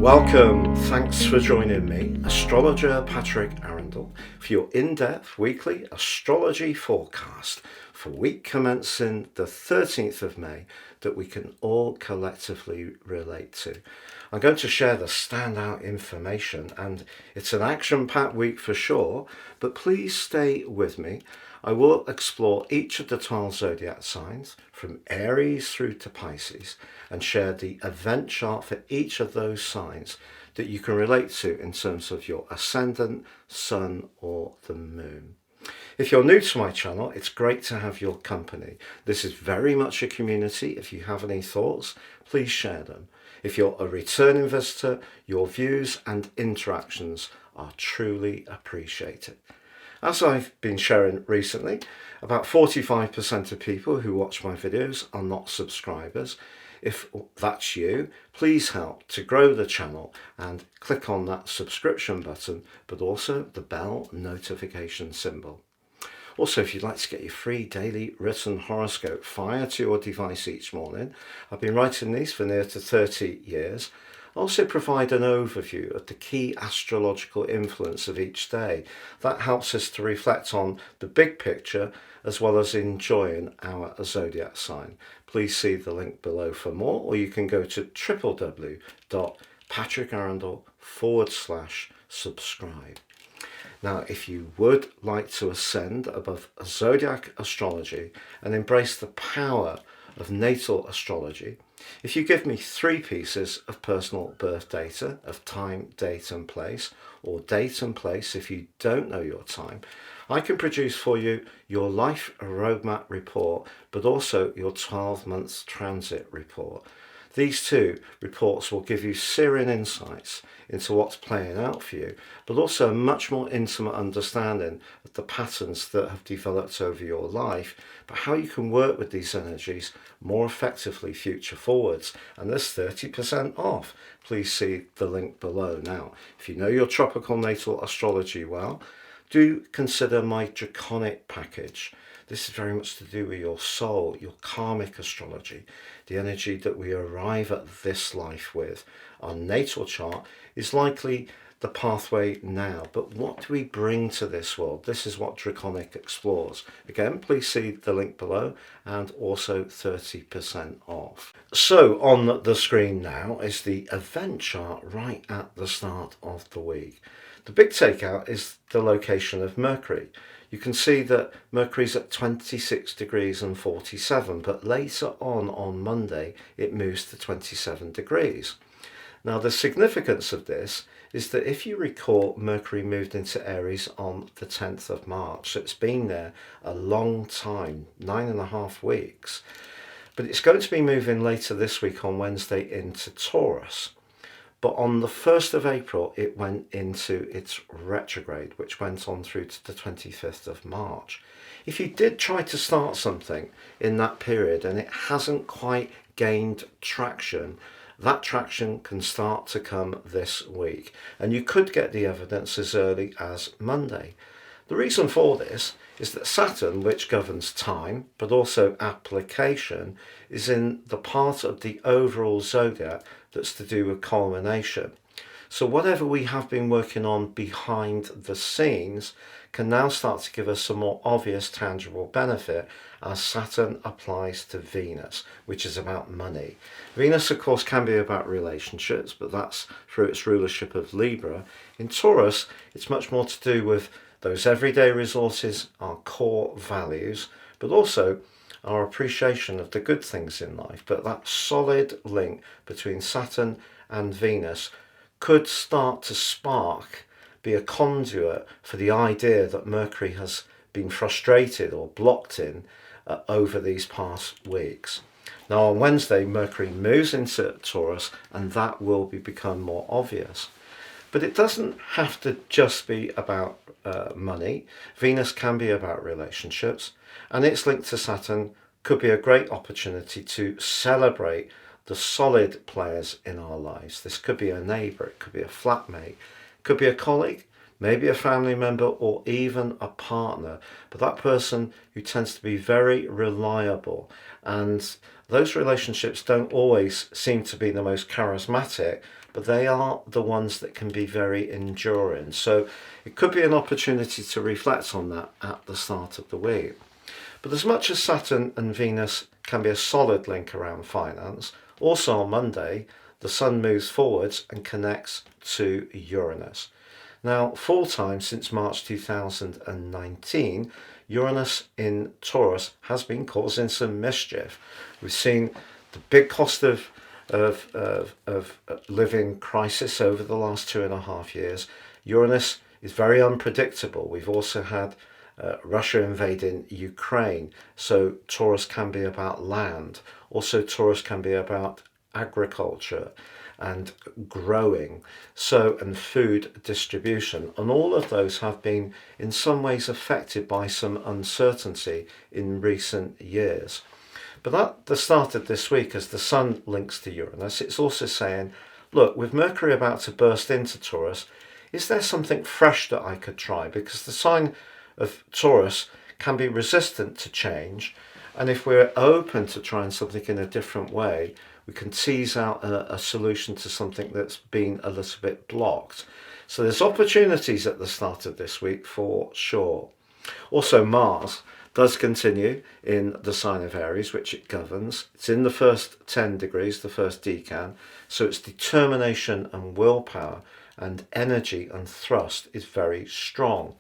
Welcome, thanks for joining me, astrologer Patrick Arundell, for your in-depth weekly astrology forecast for week commencing the 13th of May that we can all collectively relate to. I'm going to share the standout information, and it's an action-packed week for sure, but please stay with me. I will explore each of the 12 zodiac signs from Aries through to Pisces and share the event chart for each of those signs that you can relate to in terms of your ascendant, sun or the moon. If you're new to my channel, it's great to have your company. This is very much a community. If you have any thoughts, please share them. If you're a returning visitor, your views and interactions are truly appreciated. As I've been sharing recently, about 45% of people who watch my videos are not subscribers. If that's you, please help to grow the channel and click on that subscription button, but also the bell notification symbol. Also, if you'd like to get your free daily written horoscope fired to your device each morning, I've been writing these for near to 30 years. I also provide an overview of the key astrological influence of each day. That helps us to reflect on the big picture as well as enjoying our zodiac sign. Please see the link below for more, or you can go to www.patrickarundell.com/subscribe. Now, if you would like to ascend above zodiac astrology and embrace the power of natal astrology, if you give me 3 pieces of personal birth data of time, date and place, or date and place if you don't know your time, I can produce for you your life roadmap report, but also your 12 months transit report. These 2 reports will give you searing insights into what's playing out for you, but also a much more intimate understanding of the patterns that have developed over your life, but how you can work with these energies more effectively future forwards. And there's 30% off. Please see the link below. Now, if you know your tropical natal astrology well, do consider my draconic package. This is very much to do with your soul, your karmic astrology, the energy that we arrive at this life with. Our natal chart is likely the pathway now, but what do we bring to this world? This is what Draconic explores. Again, please see the link below, and also 30% off. So on the screen now is the event chart right at the start of the week. The big takeout is the location of Mercury. You can see that Mercury's at 26 degrees and 47, but later on Monday it moves to 27 degrees. Now, the significance of this is that if you recall, Mercury moved into Aries on the 10th of March, so it's been there a long time, 9.5 weeks. But it's going to be moving later this week on Wednesday into Taurus. But on the 1st of April, it went into its retrograde, which went on through to the 25th of March. If you did try to start something in that period and it hasn't quite gained traction, that traction can start to come this week. And you could get the evidence as early as Monday. The reason for this is that Saturn, which governs time, but also application, is in the part of the overall zodiac that's to do with culmination. So whatever we have been working on behind the scenes can now start to give us a more obvious, tangible benefit as Saturn applies to Venus, which is about money. Venus, of course, can be about relationships, but that's through its rulership of Libra. In Taurus, it's much more to do with those everyday resources, our core values, but also our appreciation of the good things in life. But that solid link between Saturn and Venus could start to spark, be a conduit for the idea that Mercury has been frustrated or blocked in over these past weeks. Now on Wednesday, Mercury moves into Taurus, and that will become more obvious. But it doesn't have to just be about money. Venus can be about relationships, and its link to Saturn could be a great opportunity to celebrate the solid players in our lives. This could be a neighbour, it could be a flatmate, it could be a colleague, maybe a family member, or even a partner, but that person who tends to be very reliable. And those relationships don't always seem to be the most charismatic, but they are the ones that can be very enduring. So it could be an opportunity to reflect on that at the start of the week. But as much as Saturn and Venus can be a solid link around finance, also on Monday, the Sun moves forwards and connects to Uranus. Now, full time since March 2019, Uranus in Taurus has been causing some mischief. We've seen the big cost of living crisis over the last 2.5 years. Uranus is very unpredictable. We've also had Russia invading Ukraine, so Taurus can be about land. Also, Taurus can be about agriculture and growing, and food distribution, and all of those have been in some ways affected by some uncertainty in recent years. But at the start of this week, as the Sun links to Uranus, it's also saying, look, with Mercury about to burst into Taurus, is there something fresh that I could try? Because the sign of Taurus can be resistant to change, and if we're open to trying something in a different way, we can tease out a solution to something that's been a little bit blocked. So there's opportunities at the start of this week for sure. Also, Mars does continue in the sign of Aries, which it governs. It's in the first 10 degrees, the first decan, so its determination and willpower and energy and thrust is very strong.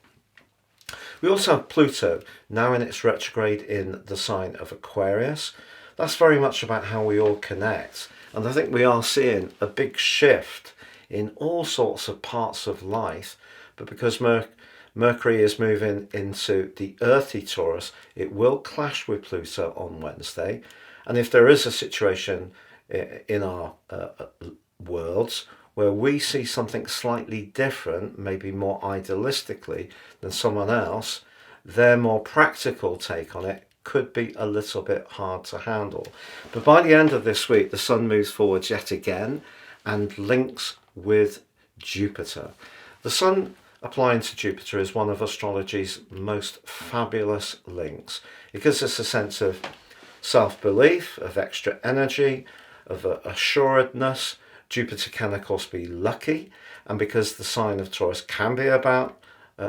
We also have Pluto now in its retrograde in the sign of Aquarius. That's very much about how we all connect, and I think we are seeing a big shift in all sorts of parts of life, but because Mercury is moving into the earthy Taurus, it will clash with Pluto on Wednesday, and if there is a situation in our worlds where we see something slightly different, maybe more idealistically than someone else, their more practical take on it could be a little bit hard to handle. But by the end of this week, the Sun moves forwards yet again and links with Jupiter. The Sun applying to Jupiter is one of astrology's most fabulous links. It gives us a sense of self-belief, of extra energy, of assuredness. Jupiter can, of course, be lucky, and because the sign of Taurus can be about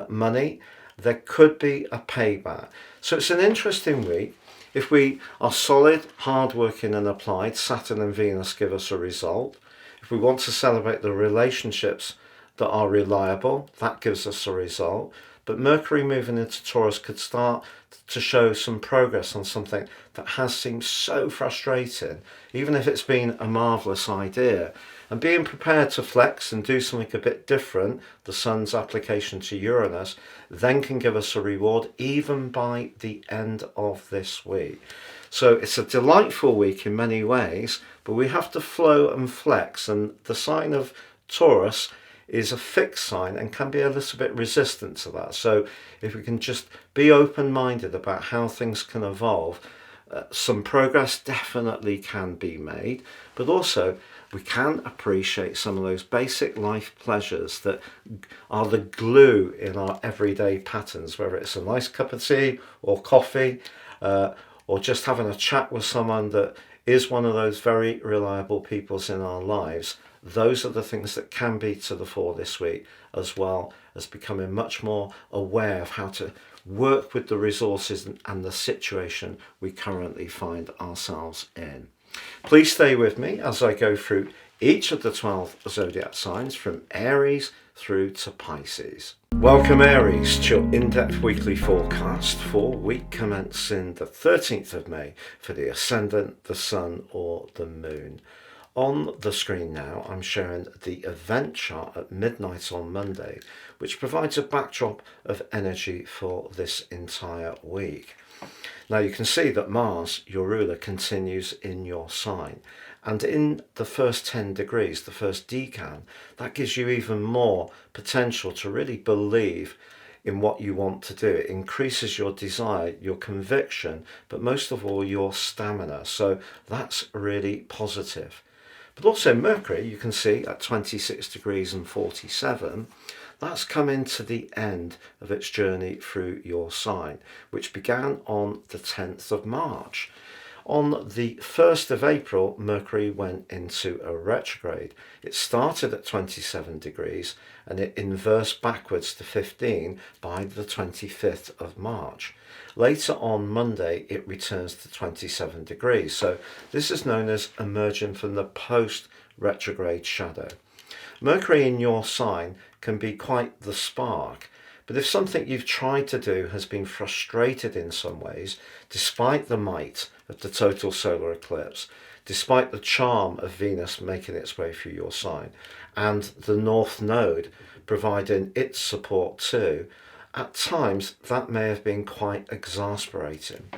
money, there could be a payback. So it's an interesting week. If we are solid, hardworking and applied, Saturn and Venus give us a result. If we want to celebrate the relationships that are reliable, that gives us a result. But Mercury moving into Taurus could start to show some progress on something that has seemed so frustrating, even if it's been a marvellous idea. And being prepared to flex and do something a bit different, the Sun's application to Uranus, then can give us a reward even by the end of this week. So it's a delightful week in many ways, but we have to flow and flex, and the sign of Taurus is a fixed sign and can be a little bit resistant to that. So if we can just be open-minded about how things can evolve, some progress definitely can be made, but also we can appreciate some of those basic life pleasures that are the glue in our everyday patterns, whether it's a nice cup of tea or coffee, or just having a chat with someone that is one of those very reliable peoples in our lives. Those are the things that can be to the fore this week, as well as becoming much more aware of how to work with the resources and the situation we currently find ourselves in. Please stay with me as I go through each of the 12 zodiac signs from Aries through to Pisces. Welcome Aries to your in-depth weekly forecast for week commencing the 13th of May for the Ascendant, the Sun or the Moon. On the screen now, I'm showing the event chart at midnight on Monday, which provides a backdrop of energy for this entire week. Now you can see that Mars, your ruler, continues in your sign. And in the first 10 degrees, the first decan, that gives you even more potential to really believe in what you want to do. It increases your desire, your conviction, but most of all, your stamina. So that's really positive. But also Mercury, you can see at 26 degrees and 47, that's coming to the end of its journey through your sign, which began on the 10th of March. On the 1st of April, Mercury went into a retrograde. It started at 27 degrees and it inversed backwards to 15 by the 25th of March. Later on Monday, it returns to 27 degrees. So this is known as emerging from the post-retrograde shadow. Mercury in your sign can be quite the spark. But if something you've tried to do has been frustrated in some ways, despite the might of the total solar eclipse, despite the charm of Venus making its way through your sign, and the North Node providing its support too, at times that may have been quite exasperating.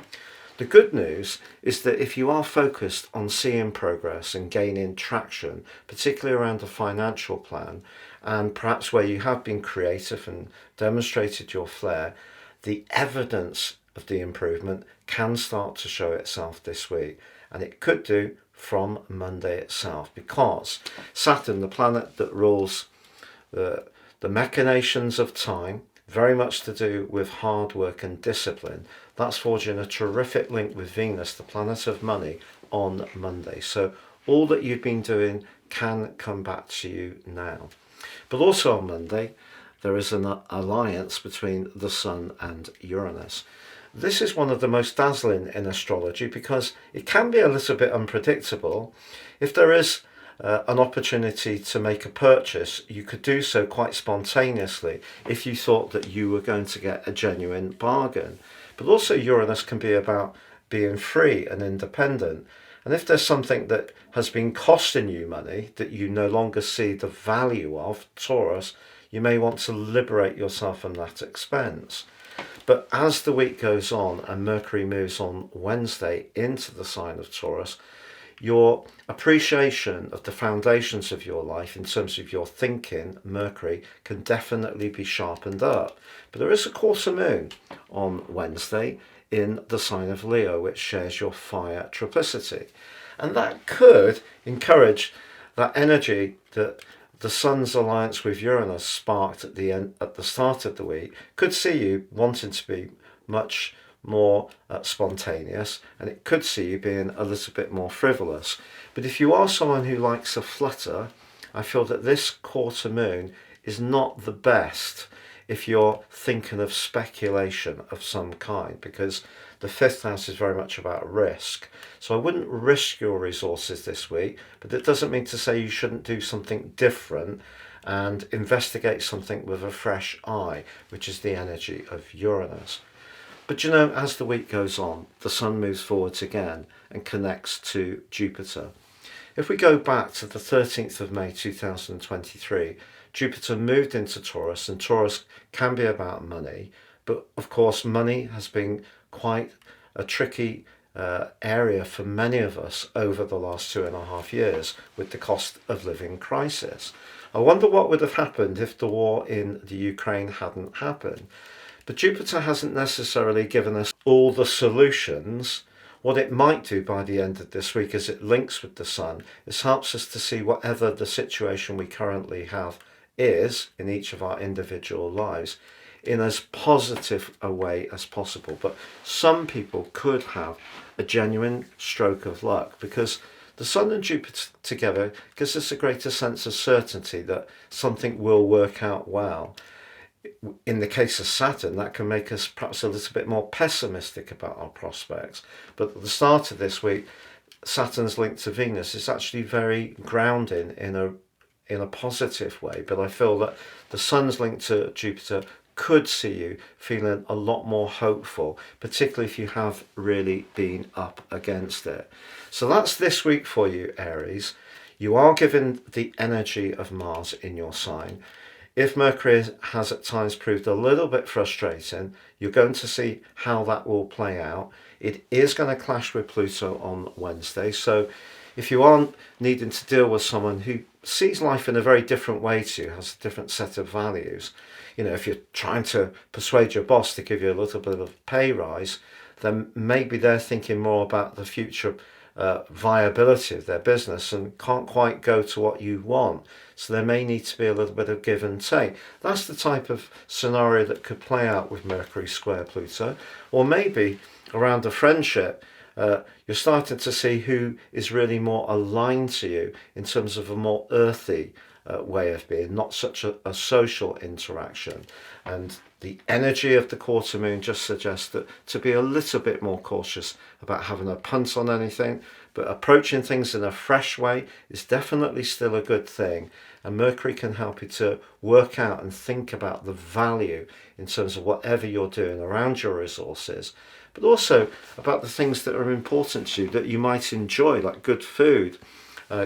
The good news is that if you are focused on seeing progress and gaining traction, particularly around the financial plan, and perhaps where you have been creative and demonstrated your flair, the evidence of the improvement can start to show itself this week. And it could do from Monday itself, because Saturn, the planet that rules the machinations of time, very much to do with hard work and discipline, that's forging a terrific link with Venus, the planet of money, on Monday. So all that you've been doing can come back to you now. But also on Monday, there is an alliance between the Sun and Uranus. This is one of the most dazzling in astrology because it can be a little bit unpredictable. If there is an opportunity to make a purchase, you could do so quite spontaneously if you thought that you were going to get a genuine bargain. But also Uranus can be about being free and independent. And if there's something that has been costing you money that you no longer see the value of, Taurus, you may want to liberate yourself from that expense. But as the week goes on and Mercury moves on Wednesday into the sign of Taurus, your appreciation of the foundations of your life in terms of your thinking, Mercury, can definitely be sharpened up. But there is a quarter moon on Wednesday in the sign of Leo, which shares your fire triplicity. And that could encourage that energy that the Sun's alliance with Uranus sparked at the start of the week, could see you wanting to be much more spontaneous, and it could see you being a little bit more frivolous. But if you are someone who likes a flutter, I feel that this quarter moon is not the best if you're thinking of speculation of some kind, because the fifth house is very much about risk. So I wouldn't risk your resources this week, but it doesn't mean to say you shouldn't do something different and investigate something with a fresh eye, which is the energy of Uranus. But you know, as the week goes on, the Sun moves forwards again and connects to Jupiter. If we go back to the 13th of May 2023, Jupiter moved into Taurus, and Taurus can be about money, but of course money has been quite a tricky area for many of us over the last 2.5 years with the cost of living crisis. I wonder what would have happened if the war in the Ukraine hadn't happened. But Jupiter hasn't necessarily given us all the solutions. What it might do by the end of this week as it links with the Sun is helps us to see whatever the situation we currently have is in each of our individual lives in as positive a way as possible. But some people could have a genuine stroke of luck because the Sun and Jupiter together gives us a greater sense of certainty that something will work out well. In the case of Saturn, that can make us perhaps a little bit more pessimistic about our prospects. But at the start of this week, Saturn's link to Venus is actually very grounding in a positive way. But I feel that the Sun's link to Jupiter could see you feeling a lot more hopeful, particularly if you have really been up against it. So that's this week for you, Aries. You are given the energy of Mars in your sign. If Mercury has at times proved a little bit frustrating, you're going to see how that will play out. It is going to clash with Pluto on Wednesday. So if you are needing to deal with someone who sees life in a very different way to you, has a different set of values, you know, if you're trying to persuade your boss to give you a little bit of pay rise, then maybe they're thinking more about the future viability of their business and can't quite go to what you want. So there may need to be a little bit of give and take. That's the type of scenario that could play out with Mercury square Pluto. Or maybe around a friendship, you're starting to see who is really more aligned to you in terms of a more earthy way of being, not such a social interaction. And the energy of the quarter moon just suggests that to be a little bit more cautious about having a punt on anything, but approaching things in a fresh way is definitely still a good thing. And Mercury can help you to work out and think about the value in terms of whatever you're doing around your resources, but also about the things that are important to you that you might enjoy, like good food,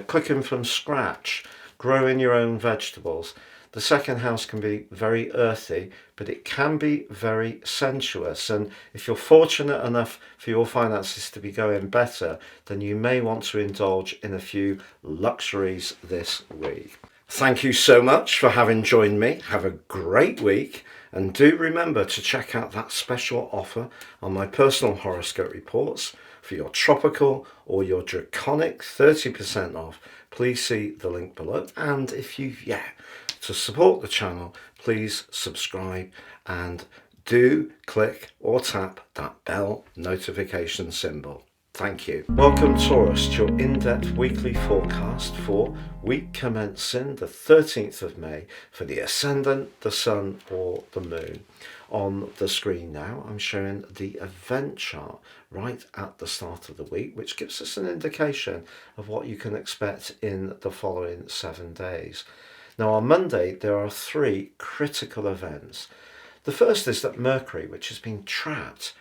cooking from scratch, growing your own vegetables. The second house can be very earthy, but it can be very sensuous. And if you're fortunate enough for your finances to be going better, then you may want to indulge in a few luxuries this week. Thank you so much for having joined me. Have a great week. And do remember to check out that special offer on my personal horoscope reports for your tropical or your draconic 30% off. Please see the link below. And if to support the channel, please subscribe and do click or tap that bell notification symbol. Thank you. Welcome Taurus to your in-depth weekly forecast for week commencing the 13th of May for the ascendant, the sun or the moon. On the screen now I'm showing the event chart right at the start of the week, which gives us an indication of what you can expect in the following 7 days. Now on Monday there are 3 critical events. The first is that Mercury, which has been trapped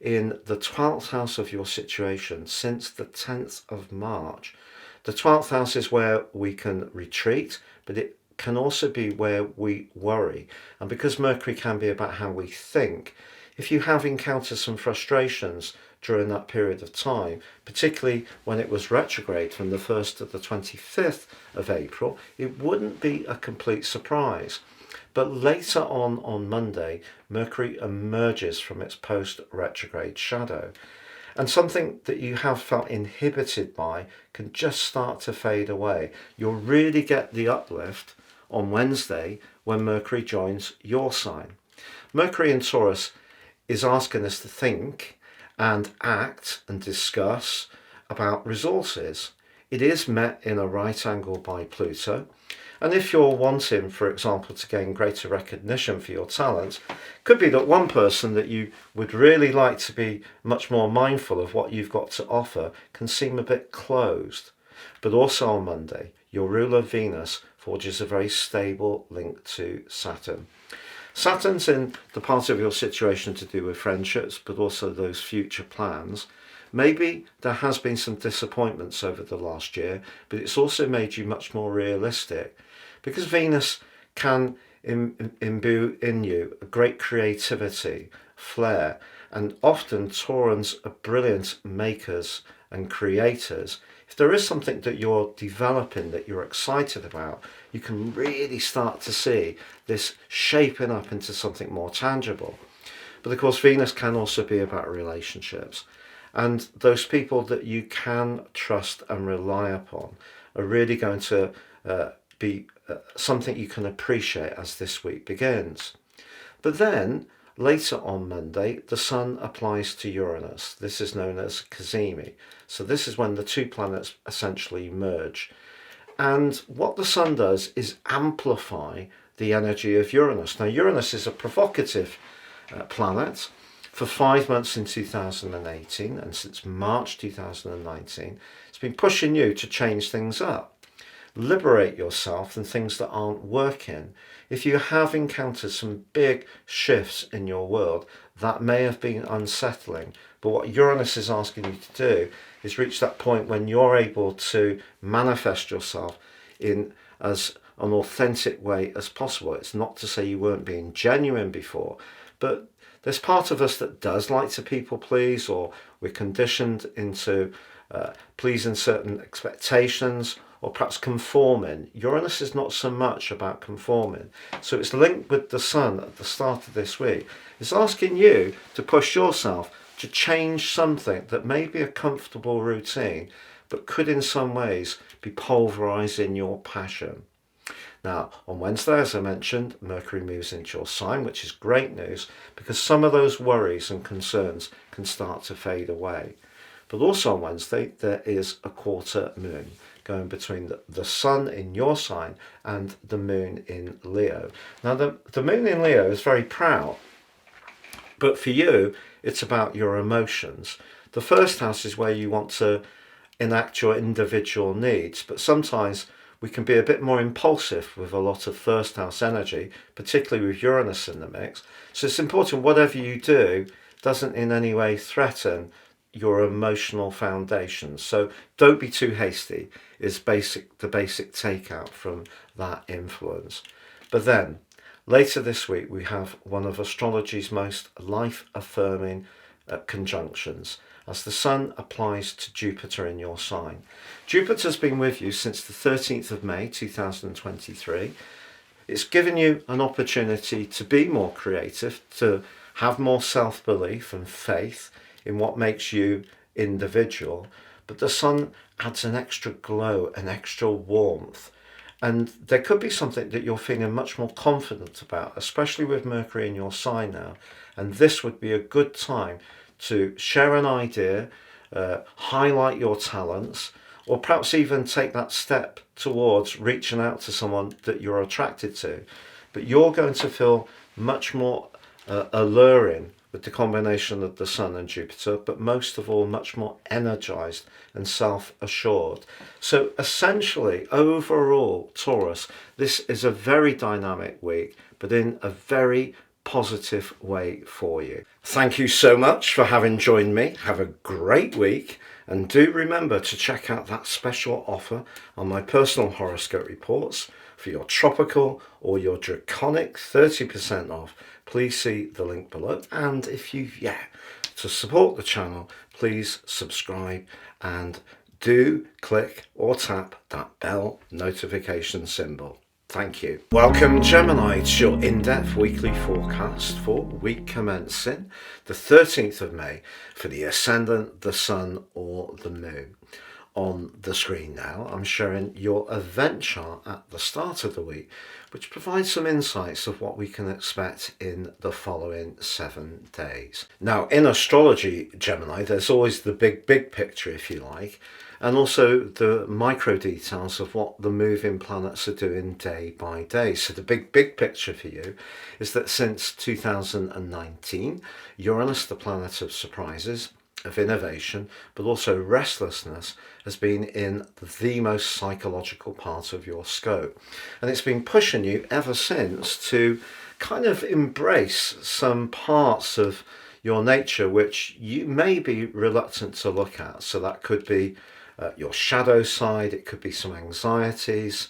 in the 12th house of your situation since the 10th of March. The 12th house is where we can retreat, but it can also be where we worry. And because Mercury can be about how we think, if you have encountered some frustrations during that period of time, particularly when it was retrograde from the 1st to the 25th of April, it wouldn't be a complete surprise. But later on Monday, Mercury emerges from its post-retrograde shadow. And something that you have felt inhibited by can just start to fade away. You'll really get the uplift on Wednesday when Mercury joins your sign. Mercury in Taurus is asking us to think and act and discuss about resources. It is met in a right angle by Pluto. And if you're wanting, for example, to gain greater recognition for your talents, it could be that one person that you would really like to be much more mindful of what you've got to offer can seem a bit closed. But also on Monday, your ruler Venus forges a very stable link to Saturn. Saturn's in the part of your situation to do with friendships, but also those future plans. Maybe there has been some disappointments over the last year, but it's also made you much more realistic. Because Venus can imbue in you a great creativity, flair, and often Taurans are brilliant makers and creators. If there is something that you're developing that you're excited about, you can really start to see this shaping up into something more tangible. But of course, Venus can also be about relationships. And those people that you can trust and rely upon are really going to be something you can appreciate as this week begins. But then, later on Monday, the Sun applies to Uranus. This is known as GEMINI. So this is when the 2 planets essentially merge. And what the Sun does is amplify the energy of Uranus. Now, Uranus is a provocative planet. For 5 months in 2018 and since March 2019, it's been pushing you to change things up. Liberate yourself from things that aren't working. If you have encountered some big shifts in your world, that may have been unsettling. But what Uranus is asking you to do is reach that point when you're able to manifest yourself in as an authentic way as possible. It's not to say you weren't being genuine before, but there's part of us that does like to people please, or we're conditioned into pleasing certain expectations, or perhaps conforming. Uranus is not so much about conforming. So it's linked with the Sun at the start of this week. It's asking you to push yourself to change something that may be a comfortable routine, but could in some ways be pulverizing your passion. Now, on Wednesday, as I mentioned, Mercury moves into your sign, which is great news because some of those worries and concerns can start to fade away. But also on Wednesday, there is a quarter moon going between the sun in your sign and the moon in Leo. Now, the moon in Leo is very proud, but for you, it's about your emotions. The first house is where you want to enact your individual needs, but sometimes we can be a bit more impulsive with a lot of first house energy, particularly with Uranus in the mix. So it's important whatever you do doesn't in any way threaten your emotional foundations. So don't be too hasty is the basic takeout from that influence. But then later this week we have one of astrology's most life-affirming conjunctions, as the Sun applies to Jupiter in your sign. Jupiter's been with you since the 13th of May 2023. It's given you an opportunity to be more creative, to have more self-belief and faith in what makes you individual, but the Sun adds an extra glow, an extra warmth, and there could be something that you're feeling much more confident about, especially with Mercury in your sign now, and this would be a good time to share an idea, highlight your talents, or perhaps even take that step towards reaching out to someone that you're attracted to. But you're going to feel much more alluring with the combination of the Sun and Jupiter, but most of all, much more energized and self-assured. So essentially, overall, Taurus, this is a very dynamic week, but in a very positive way for you. Thank you so much for having joined me. Have a great week, and do remember to check out that special offer on my personal horoscope reports for your tropical or your draconic 30% off. Please see the link below, and if you've yet to support the channel, please subscribe and do click or tap that bell notification symbol. Thank you. Welcome, Gemini. It's your in-depth weekly forecast for week commencing the 13th of May for the Ascendant, the Sun or the Moon. On the screen now, I'm showing your event chart at the start of the week, which provides some insights of what we can expect in the following 7 days. Now, in astrology, Gemini, there's always the big picture, if you like, and also the micro details of what the moving planets are doing day by day. So the big picture for you is that since 2019, Uranus, the planet of surprises, of innovation, but also restlessness, has been in the most psychological part of your scope. And it's been pushing you ever since to kind of embrace some parts of your nature which you may be reluctant to look at. So that could be your shadow side, it could be some anxieties,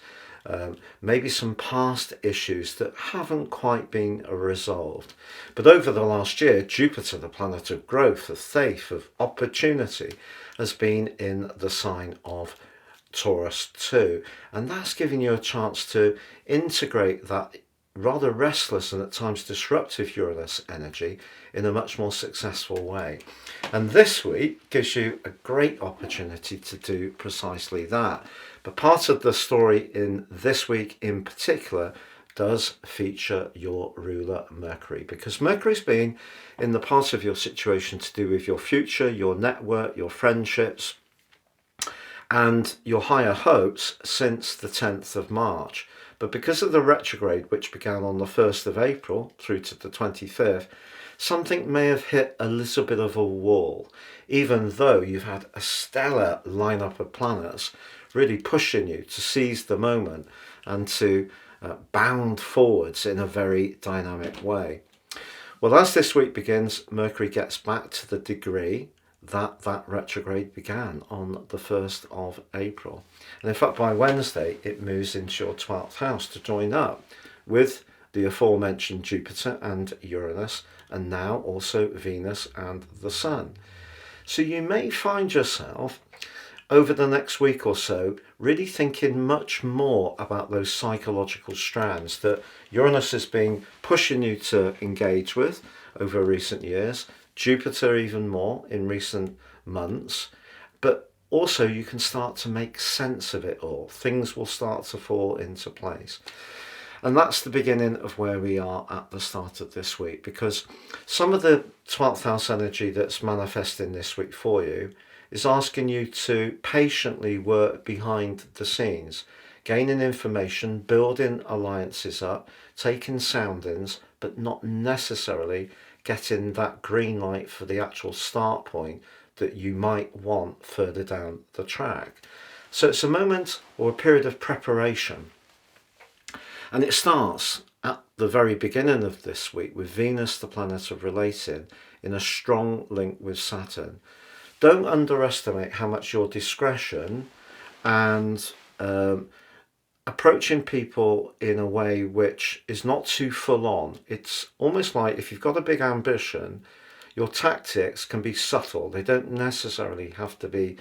maybe some past issues that haven't quite been resolved. But over the last year, Jupiter, the planet of growth, of faith, of opportunity, has been in the sign of Taurus too. And that's giving you a chance to integrate that rather restless and at times disruptive Uranus energy in a much more successful way. And this week gives you a great opportunity to do precisely that. But part of the story in this week in particular does feature your ruler Mercury, because Mercury's been in the part of your situation to do with your future, your network, your friendships, and your higher hopes since the 10th of March. But because of the retrograde, which began on the 1st of April through to the 25th, something may have hit a little bit of a wall, even though you've had a stellar lineup of planets really pushing you to seize the moment and to bound forwards in a very dynamic way. Well, as this week begins, Mercury gets back to the degree that retrograde began on the 1st of April. And in fact, by Wednesday, it moves into your 12th house to join up with the aforementioned Jupiter and Uranus, and now also Venus and the Sun. So you may find yourself over the next week or so really thinking much more about those psychological strands that Uranus has been pushing you to engage with over recent years, Jupiter even more in recent months, but also you can start to make sense of it all. Things will start to fall into place. And that's the beginning of where we are at the start of this week, because some of the 12th house energy that's manifesting this week for you is asking you to patiently work behind the scenes, gaining information, building alliances up, taking soundings, but not necessarily getting that green light for the actual start point that you might want further down the track. So it's a moment or a period of preparation. And it starts at the very beginning of this week with Venus, the planet of relating, in a strong link with Saturn. Don't underestimate how much your discretion and approaching people in a way which is not too full on. It's almost like if you've got a big ambition, your tactics can be subtle. They don't necessarily have to be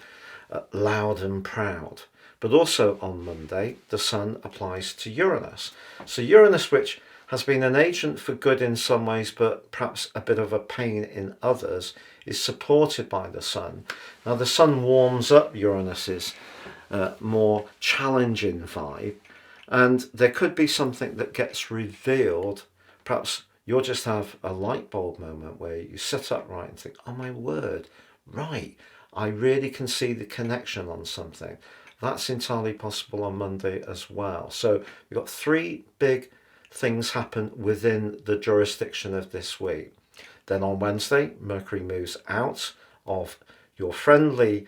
loud and proud. But also on Monday, the Sun applies to Uranus. So Uranus, which has been an agent for good in some ways, but perhaps a bit of a pain in others, is supported by the Sun. Now the Sun warms up Uranus's more challenging vibe, and there could be something that gets revealed. Perhaps you'll just have a light bulb moment where you sit upright and think, oh my word, right, I really can see the connection on something. That's entirely possible on Monday as well. So we've got three big things happen within the jurisdiction of this week. Then on Wednesday, Mercury moves out of your friendly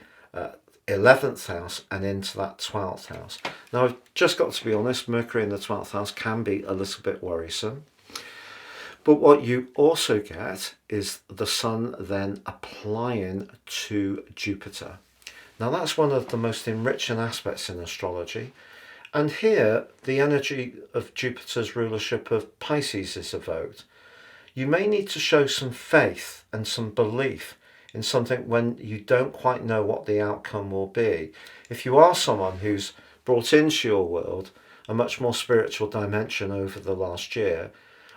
11th house and into that 12th house. Now, I've just got to be honest, Mercury in the 12th house can be a little bit worrisome. But what you also get is the Sun then applying to Jupiter. Now that's one of the most enriching aspects in astrology. And here the energy of Jupiter's rulership of Pisces is evoked. You may need to show some faith and some belief in something when you don't quite know what the outcome will be. If you are someone who's brought into your world a much more spiritual dimension over the last year,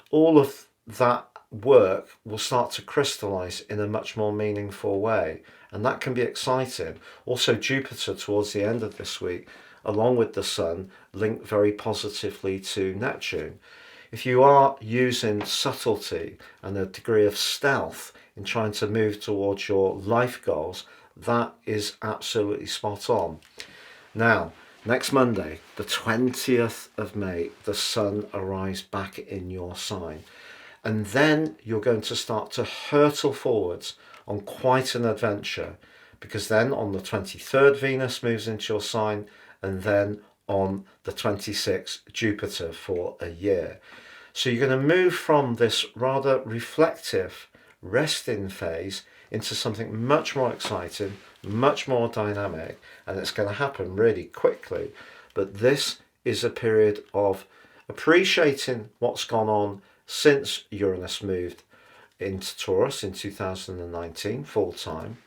all of that work will start to crystallize in a much more meaningful way, and that can be exciting. Also, Jupiter towards the end of this week, along with the Sun, link very positively to Neptune. If you are using subtlety and a degree of stealth in trying to move towards your life goals, that is absolutely spot on. Now, next Monday, the 20th of May, the Sun arrives back in your sign. And then you're going to start to hurtle forwards on quite an adventure, because then on the 23rd, Venus moves into your sign, and then on the 26th, Jupiter for a year. So you're going to move from this rather reflective, resting phase into something much more exciting, much more dynamic, and it's going to happen really quickly. But this is a period of appreciating what's gone on since Uranus moved into Taurus in 2019 full time,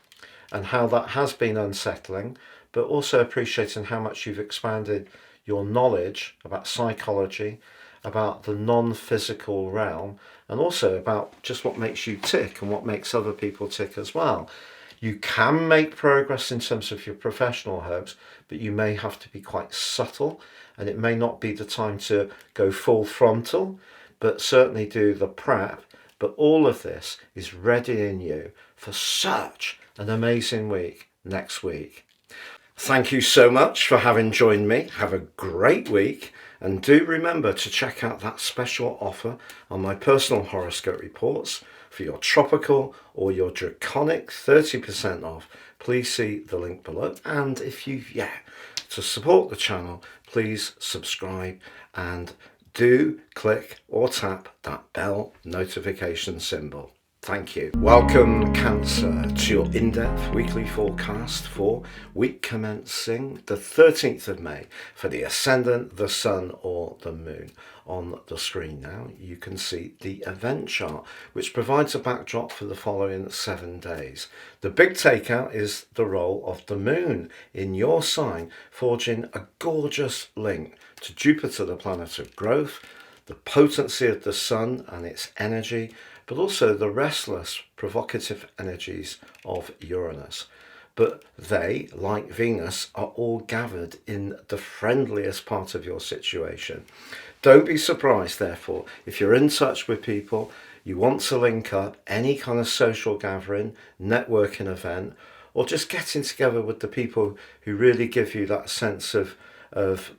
and how that has been unsettling, but also appreciating how much you've expanded your knowledge about psychology, about the non-physical realm, and also about just what makes you tick and what makes other people tick as well. You can make progress in terms of your professional hopes, but you may have to be quite subtle, and it may not be the time to go full frontal, but certainly do the prep. But all of this is readying you for such an amazing week next week. Thank you so much for having joined me. Have a great week, and do remember to check out that special offer on my personal horoscope reports for your tropical or your draconic 30% off. Please see the link below, and if you've yet to support the channel, please subscribe and do click or tap that bell notification symbol. Thank you. Welcome, Cancer, to your in-depth weekly forecast for week commencing the 13th of May for the Ascendant, the Sun or the Moon. On the screen now you can see the event chart, which provides a backdrop for the following 7 days. The big takeout is the role of the Moon in your sign, forging a gorgeous link to Jupiter, the planet of growth, the potency of the Sun and its energy, but also the restless, provocative energies of Uranus. But they, like Venus, are all gathered in the friendliest part of your situation. Don't be surprised, therefore, if you're in touch with people, you want to link up, any kind of social gathering, networking event, or just getting together with the people who really give you that sense of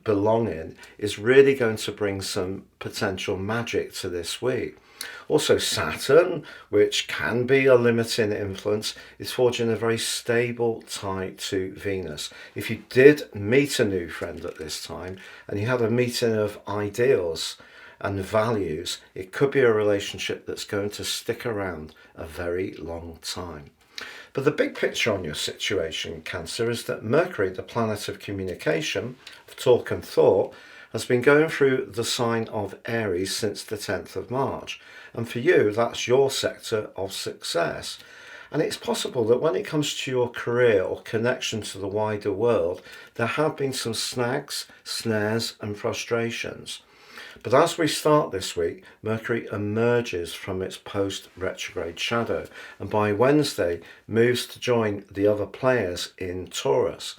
belonging is really going to bring some potential magic to this week. Also, Saturn, which can be a limiting influence, is forging a very stable tie to Venus. If you did meet a new friend at this time and you had a meeting of ideals and values, it could be a relationship that's going to stick around a very long time. But the big picture on your situation, Cancer, is that Mercury, the planet of communication, of talk and thought, has been going through the sign of Aries since the 10th of March. And for you, that's your sector of success. And it's possible that when it comes to your career or connection to the wider world, there have been some snags, snares and frustrations. But as we start this week, Mercury emerges from its post-retrograde shadow and by Wednesday moves to join the other players in Taurus.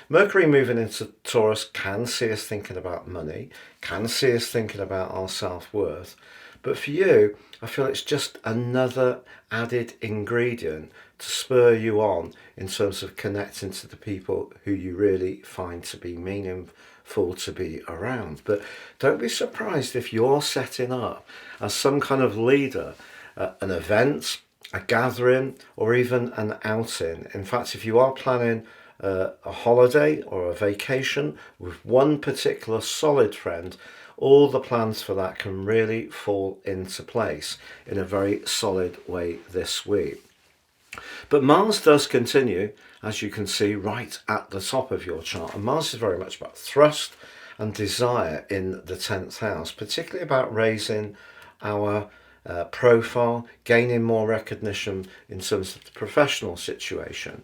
Mercury moving into Taurus can see us thinking about money, can see us thinking about our self-worth. But for you, I feel it's just another added ingredient to spur you on in terms of connecting to the people who you really find to be meaningful to be around. But don't be surprised if you're setting up as some kind of leader an event, a gathering, or even an outing. In fact, if you are planning a holiday or a vacation with one particular solid friend, all the plans for that can really fall into place in a very solid way this week. But Mars does continue, as you can see, right at the top of your chart. And Mars is very much about thrust and desire in the 10th house, particularly about raising our profile, gaining more recognition in terms of the professional situation.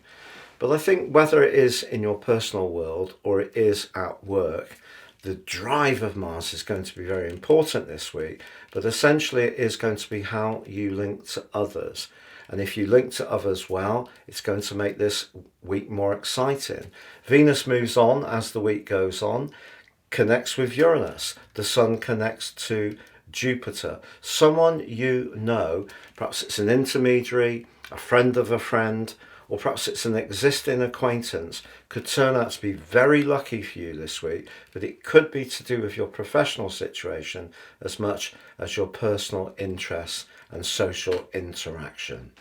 But I think whether it is in your personal world or it is at work, the drive of Mars is going to be very important this week, but essentially it is going to be how you link to others. And if you link to others well, it's going to make this week more exciting. Venus moves on as the week goes on, connects with Uranus. The Sun connects to Jupiter. Someone you know, perhaps it's an intermediary, a friend of a friend, or perhaps it's an existing acquaintance, could turn out to be very lucky for you this week, but it could be to do with your professional situation as much as your personal interests and social interaction.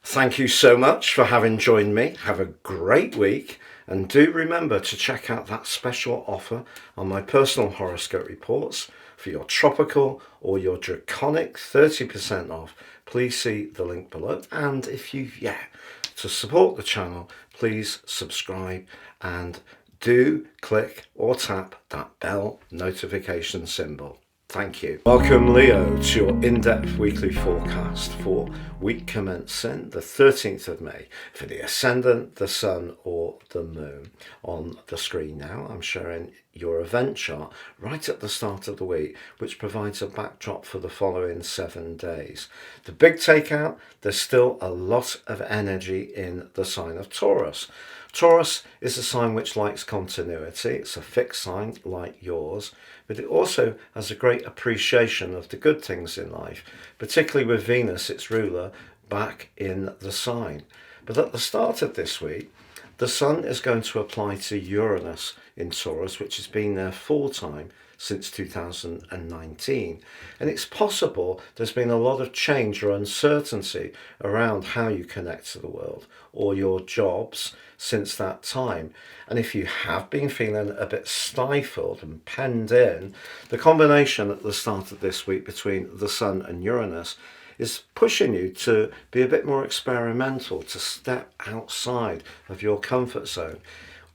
Thank you so much for having joined me. Have a great week, and do remember to check out that special offer on my personal horoscope reports for your tropical or your draconic 30% off. Please see the link below, and if to support the channel, please subscribe and do click or tap that bell notification symbol. Thank you. Welcome, Leo, to your in-depth weekly forecast for week commencing the 13th of May for the Ascendant, the Sun or the Moon. On the screen now, I'm showing your event chart right at the start of the week, which provides a backdrop for the following 7 days. The big takeout, there's still a lot of energy in the sign of Taurus. Taurus is a sign which likes continuity. It's a fixed sign like yours, but it also has a great appreciation of the good things in life, particularly with Venus, its ruler, back in the sign. But at the start of this week, the Sun is going to apply to Uranus in Taurus, which has been there full time since 2019. And it's possible there's been a lot of change or uncertainty around how you connect to the world or your jobs since that time. And if you have been feeling a bit stifled and penned in, the combination at the start of this week between the Sun and Uranus is pushing you to be a bit more experimental, to step outside of your comfort zone.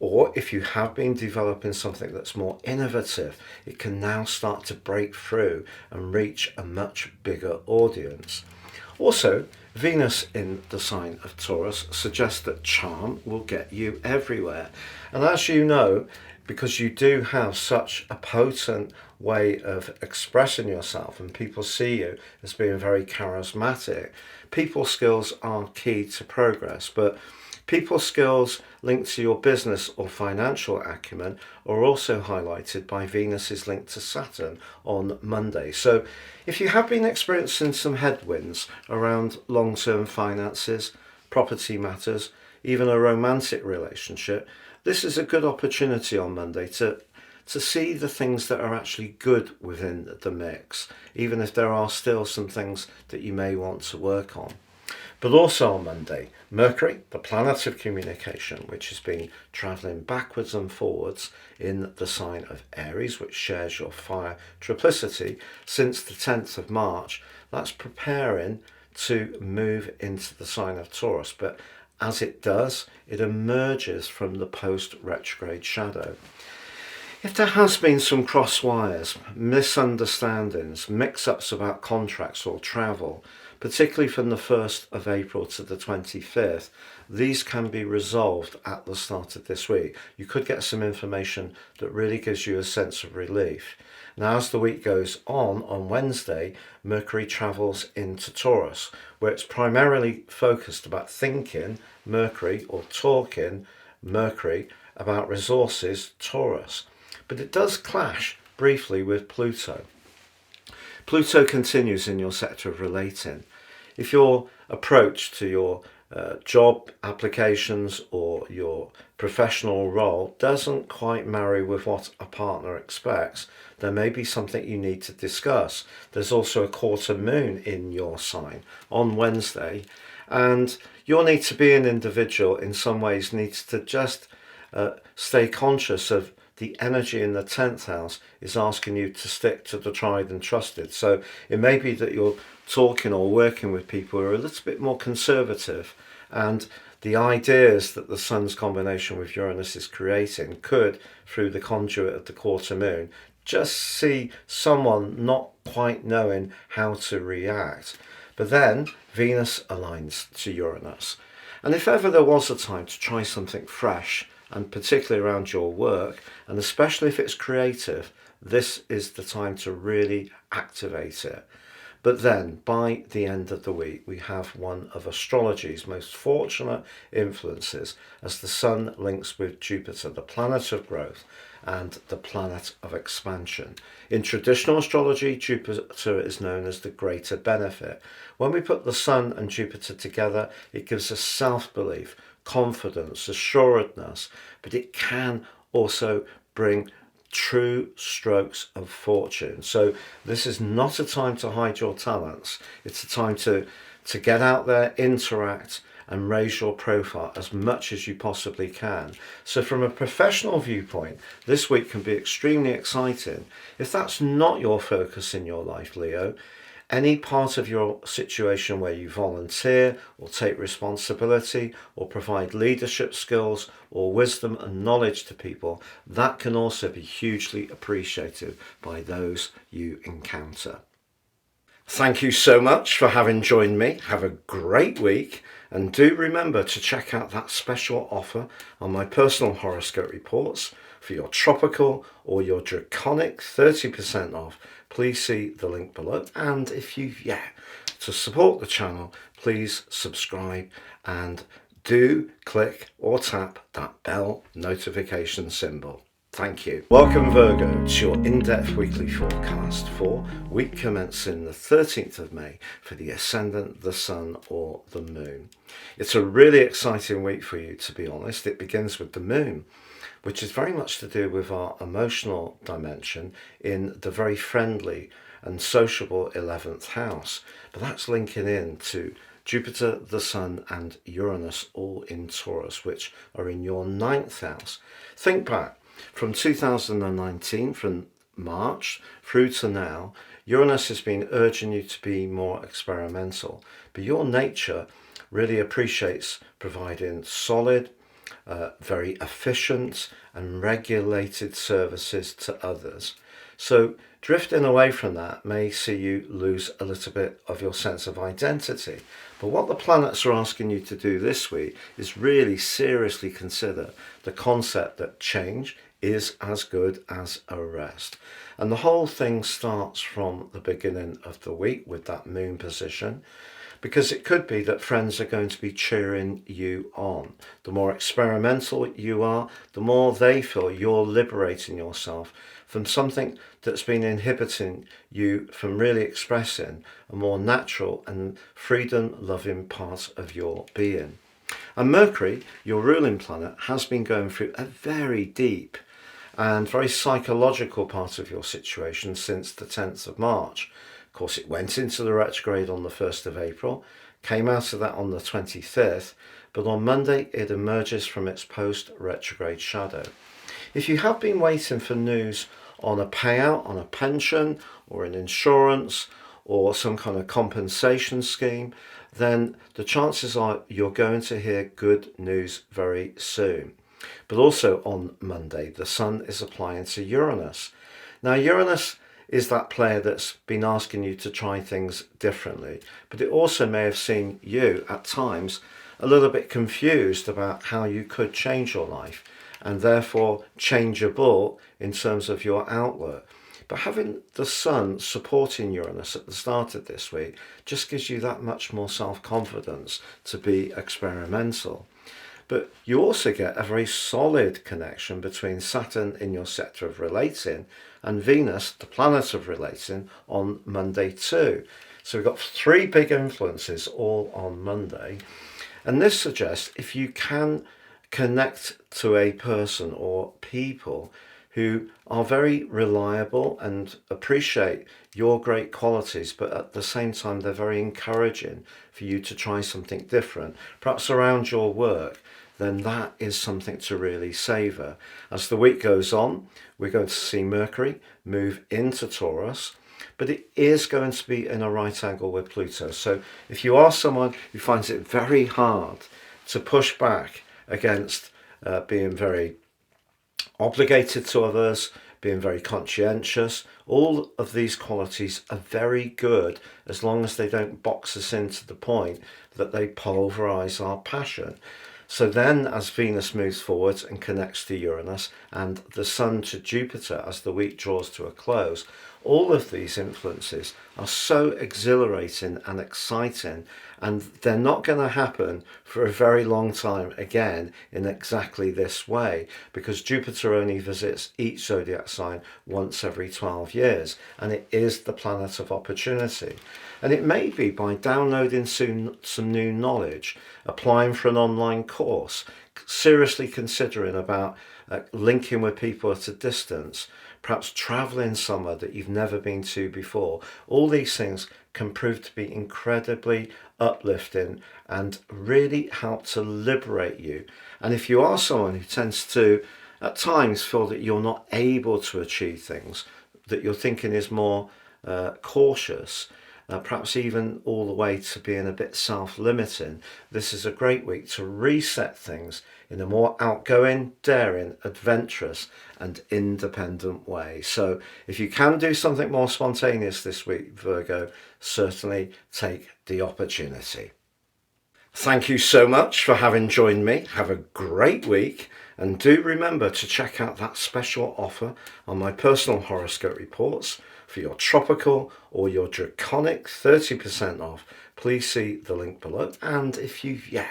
Or if you have been developing something that's more innovative, it can now start to break through and reach a much bigger audience. Also, Venus in the sign of Taurus suggests that charm will get you everywhere. And as you know, because you do have such a potent way of expressing yourself and people see you as being very charismatic, people skills are key to progress. But people skills linked to your business or financial acumen are also highlighted by Venus's link to Saturn on Monday. So if you have been experiencing some headwinds around long-term finances, property matters, even a romantic relationship, this is a good opportunity on Monday to see the things that are actually good within the mix, even if there are still some things that you may want to work on. But also on Monday, Mercury, the planet of communication, which has been travelling backwards and forwards in the sign of Aries, which shares your fire triplicity, since the 10th of March, that's preparing to move into the sign of Taurus. But as it does, it emerges from the post-retrograde shadow. If there has been some cross wires, misunderstandings, mix-ups about contracts or travel, particularly from the 1st of April to the 25th, these can be resolved at the start of this week. You could get some information that really gives you a sense of relief. Now, as the week goes on Wednesday, Mercury travels into Taurus, where it's primarily focused about thinking, Mercury, or talking, Mercury, about resources, Taurus. But it does clash briefly with Pluto. Pluto continues in your sector of relating. If your approach to your job applications or your professional role doesn't quite marry with what a partner expects, there may be something you need to discuss. There's also a quarter moon in your sign on Wednesday, and you'll need to be an individual in some ways needs to just stay conscious of the energy in the 10th house is asking you to stick to the tried and trusted. So it may be that you're talking or working with people who are a little bit more conservative, and the ideas that the Sun's combination with Uranus is creating could, through the conduit of the quarter moon, just see someone not quite knowing how to react. But then Venus aligns to Uranus. And if ever there was a time to try something fresh, and particularly around your work, and especially if it's creative, this is the time to really activate it. But then, by the end of the week, we have one of astrology's most fortunate influences as the Sun links with Jupiter, the planet of growth and the planet of expansion. In traditional astrology, Jupiter is known as the greater benefit. When we put the Sun and Jupiter together, it gives us self-belief, confidence, assuredness, but it can also bring true strokes of fortune. So this is not a time to hide your talents. It's a time to get out there, interact, and raise your profile as much as you possibly can. So from a professional viewpoint, this week can be extremely exciting. If that's not your focus in your life, Leo, any part of your situation where you volunteer or take responsibility or provide leadership skills or wisdom and knowledge to people, that can also be hugely appreciated by those you encounter. Thank you so much for having joined me. Have a great week, and do remember to check out that special offer on my personal horoscope reports for your tropical or your draconic 30% off. Please see the link below, and if you've yet to support the channel, please subscribe and do click or tap that bell notification symbol. Thank you. Welcome, Virgo, to your in-depth weekly forecast for week commencing the 13th of May for the ascendant, the Sun, or the Moon. It's a really exciting week for you, to be honest. It begins with the Moon, which is very much to do with our emotional dimension in the very friendly and sociable 11th house. But that's linking in to Jupiter, the Sun, and Uranus, all in Taurus, which are in your 9th house. Think back. From 2019, from March through to now, Uranus has been urging you to be more experimental, but your nature really appreciates providing solid, very efficient and regulated services to others. So drifting away from that may see you lose a little bit of your sense of identity. But what the planets are asking you to do this week is really seriously consider the concept that change is as good as a rest. And the whole thing starts from the beginning of the week with that moon position, because it could be that friends are going to be cheering you on. The more experimental you are, the more they feel you're liberating yourself from something that's been inhibiting you from really expressing a more natural and freedom-loving part of your being. And Mercury, your ruling planet, has been going through a very deep and very psychological part of your situation since the 10th of March. Of course, it went into the retrograde on the 1st of April, came out of that on the 25th, but on Monday it emerges from its post-retrograde shadow. If you have been waiting for news on a payout, on a pension, or an insurance, or some kind of compensation scheme, then the chances are you're going to hear good news very soon. But also on Monday, the Sun is applying to Uranus. Now, Uranus is that player that's been asking you to try things differently, but it also may have seen you at times a little bit confused about how you could change your life and therefore changeable in terms of your outlook. But having the Sun supporting Uranus at the start of this week just gives you that much more self-confidence to be experimental. But you also get a very solid connection between Saturn in your sector of relating and Venus, the planet of relating, on Monday too. So we've got three big influences all on Monday. And this suggests if you can connect to a person or people who are very reliable and appreciate your great qualities, but at the same time they're very encouraging for you to try something different, perhaps around your work, then that is something to really savour. As the week goes on, we're going to see Mercury move into Taurus, but it is going to be in a right angle with Pluto. So if you are someone who finds it very hard to push back against being very obligated to others, being very conscientious, all of these qualities are very good as long as they don't box us into the point that they pulverize our passion. So then as Venus moves forwards and connects to Uranus and the Sun to Jupiter as the week draws to a close, all of these influences are so exhilarating and exciting, and they're not going to happen for a very long time again in exactly this way, because Jupiter only visits each zodiac sign once every 12 years, and it is the planet of opportunity. And it may be by downloading some new knowledge, applying for an online course, seriously considering about linking with people at a distance, perhaps traveling somewhere that you've never been to before. All these things can prove to be incredibly uplifting and really help to liberate you. And if you are someone who tends to at times feel that you're not able to achieve things, that your thinking is more cautious, perhaps even all the way to being a bit self-limiting, this is a great week to reset things in a more outgoing, daring, adventurous and independent way. So if you can do something more spontaneous this week, Virgo, certainly take the opportunity. Thank you so much for having joined me. Have a great week, and do remember to check out that special offer on my personal horoscope reports for your tropical or your draconic 30% off. Please see the link below, and if you've yet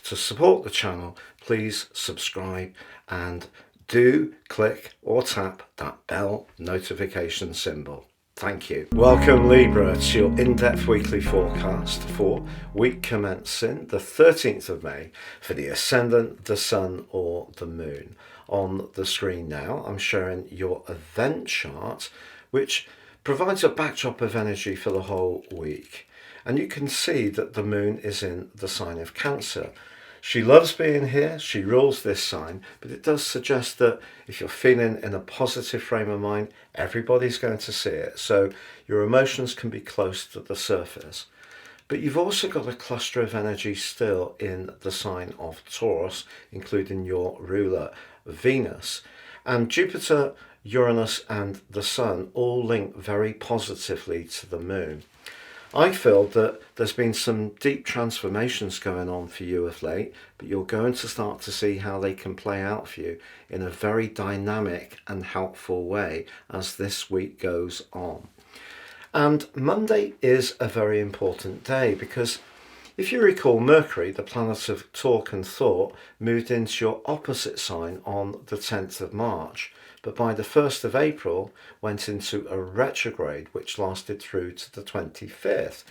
to support the channel, please subscribe and do click or tap that bell notification symbol. Thank you. Welcome Libra to your in-depth weekly forecast for week commencing the 13th of May for the Ascendant, the Sun or the Moon. On the screen now I'm showing your event chart, which provides a backdrop of energy for the whole week. And you can see that the Moon is in the sign of Cancer. She loves being here, she rules this sign, but it does suggest that if you're feeling in a positive frame of mind, everybody's going to see it. So your emotions can be close to the surface. But you've also got a cluster of energy still in the sign of Taurus, including your ruler, Venus. And Jupiter, Uranus and the Sun all link very positively to the Moon. I feel that there's been some deep transformations going on for you of late, but you're going to start to see how they can play out for you in a very dynamic and helpful way as this week goes on. And Monday is a very important day because if you recall, Mercury, the planet of talk and thought, moved into your opposite sign on the 10th of March. But by the 1st of April went into a retrograde which lasted through to the 25th.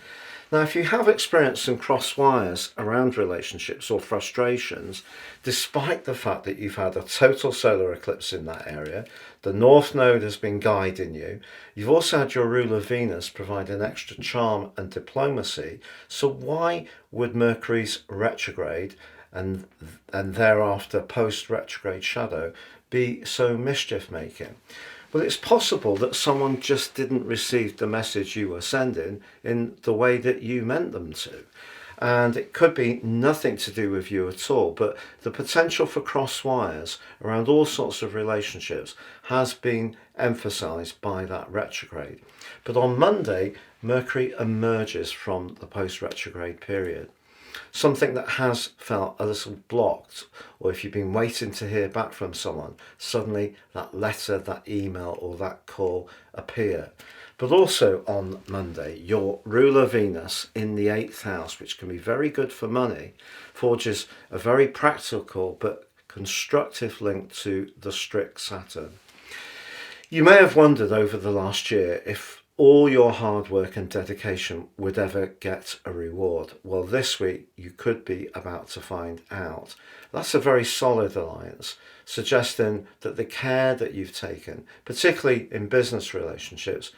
Now, if you have experienced some cross wires around relationships or frustrations, despite the fact that you've had a total solar eclipse in that area, the North Node has been guiding you, you've also had your ruler Venus provide an extra charm and diplomacy, so why would Mercury's retrograde and thereafter post-retrograde shadow be so mischief-making? Well, it's possible that someone just didn't receive the message you were sending in the way that you meant them to. And it could be nothing to do with you at all, but the potential for cross wires around all sorts of relationships has been emphasized by that retrograde. But on Monday, Mercury emerges from the post-retrograde period. Something that has felt a little blocked, or if you've been waiting to hear back from someone, suddenly that letter, that email or that call appear. But also on Monday, your ruler Venus in the 8th house, which can be very good for money, forges a very practical but constructive link to the strict Saturn. You may have wondered over the last year if all your hard work and dedication would ever get a reward. Well, this week you could be about to find out. That's a very solid alliance, suggesting that the care that you've taken, particularly in business relationships,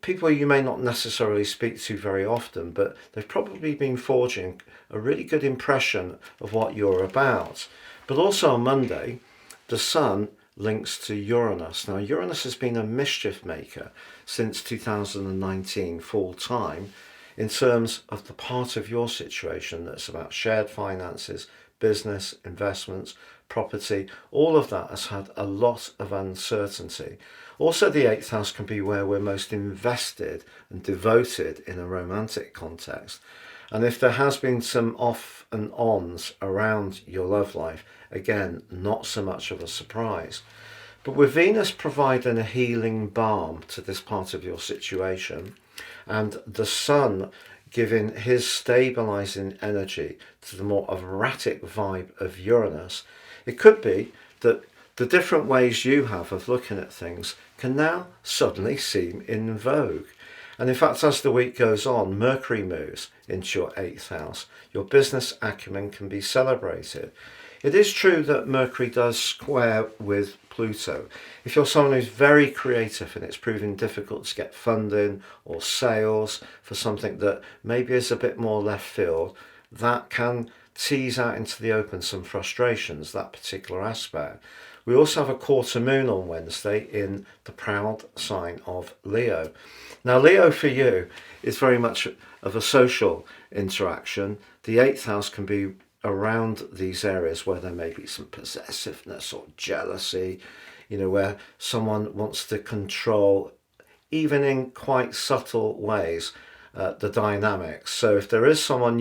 people you may not necessarily speak to very often, but they've probably been forging a really good impression of what you're about. But also on Monday, the Sun links to Uranus. Now, Uranus has been a mischief maker since 2019 full time in terms of the part of your situation that's about shared finances, business, investments, property. All of that has had a lot of uncertainty. Also, the 8th house can be where we're most invested and devoted in a romantic context. And if there has been some off and ons around your love life, again, not so much of a surprise. But with Venus providing a healing balm to this part of your situation, and the Sun giving his stabilizing energy to the more erratic vibe of Uranus, it could be that the different ways you have of looking at things can now suddenly seem in vogue. And in fact, as the week goes on, Mercury moves into your 8th house. Your business acumen can be celebrated. It is true that Mercury does square with Pluto. If you're someone who's very creative and it's proving difficult to get funding or sales for something that maybe is a bit more left field, that can tease out into the open some frustrations, that particular aspect. We also have a quarter moon on Wednesday in the proud sign of Leo. Now, Leo for you is very much of a social interaction. The 8th house can be around these areas where there may be some possessiveness or jealousy, where someone wants to control, even in quite subtle ways, the dynamics. So if there is someone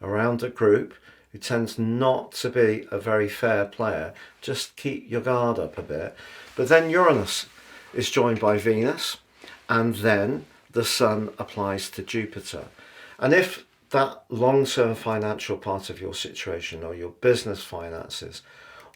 around a group who tends not to be a very fair player, just keep your guard up a bit. But then Uranus is joined by Venus, and then the Sun applies to Jupiter. And if that long-term financial part of your situation or your business finances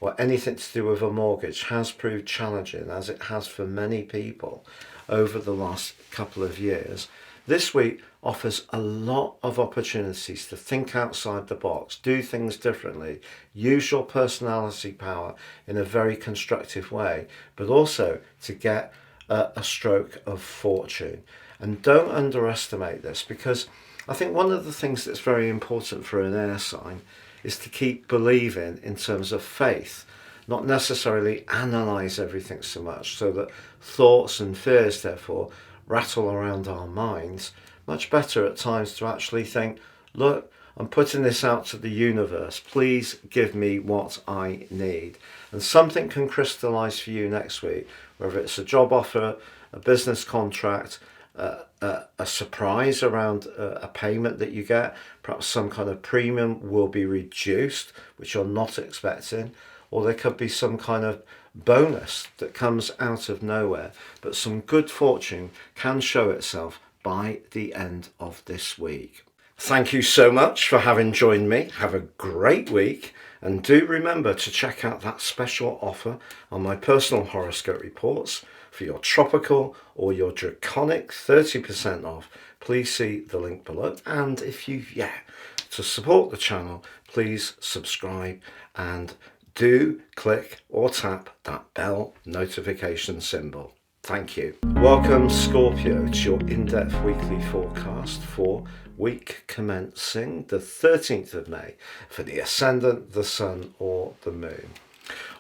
or anything to do with a mortgage has proved challenging, as it has for many people over the last couple of years, this week offers a lot of opportunities to think outside the box, do things differently, use your personality power in a very constructive way, but also to get a stroke of fortune. And don't underestimate this, because I think one of the things that's very important for an air sign is to keep believing in terms of faith, not necessarily analyse everything so much, so that thoughts and fears therefore rattle around our minds. Much better at times to actually think, look, I'm putting this out to the universe, please give me what I need. And something can crystallise for you next week, whether it's a job offer, a business contract, a surprise around a payment that you get, perhaps some kind of premium will be reduced, which you're not expecting, or there could be some kind of bonus that comes out of nowhere. But some good fortune can show itself by the end of this week. Thank you so much for having joined me. Have a great week, And do remember to check out that special offer on my personal horoscope reports for your tropical or your draconic 30% off. Please see the link below. And if to support the channel, please subscribe and do click or tap that bell notification symbol. Thank you. Welcome, Scorpio, to your in-depth weekly forecast for week commencing the 13th of May for the Ascendant, the Sun or the Moon.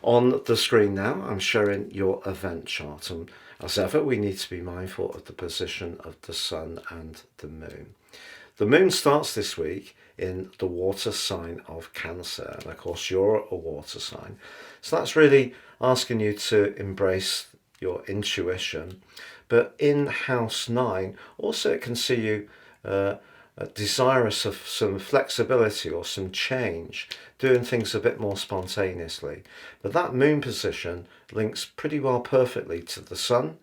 On the screen now, I'm showing your event chart, and as ever, we need to be mindful of the position of the Sun and the Moon. The Moon starts this week in the water sign of Cancer, and of course you're a water sign, so that's really asking you to embrace your intuition. But in house 9 also it can see you desirous of some flexibility or some change, doing things a bit more spontaneously. But that moon position links pretty well perfectly to the Sun,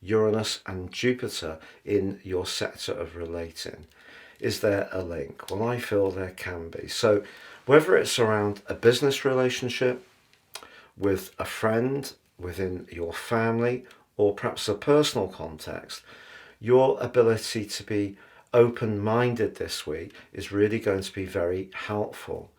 Uranus and Jupiter in your sector of relating. Is there a link? Well, I feel there can be. So whether it's around a business relationship, with a friend, within your family, or perhaps a personal context, your ability to be open-minded this week is really going to be very helpful.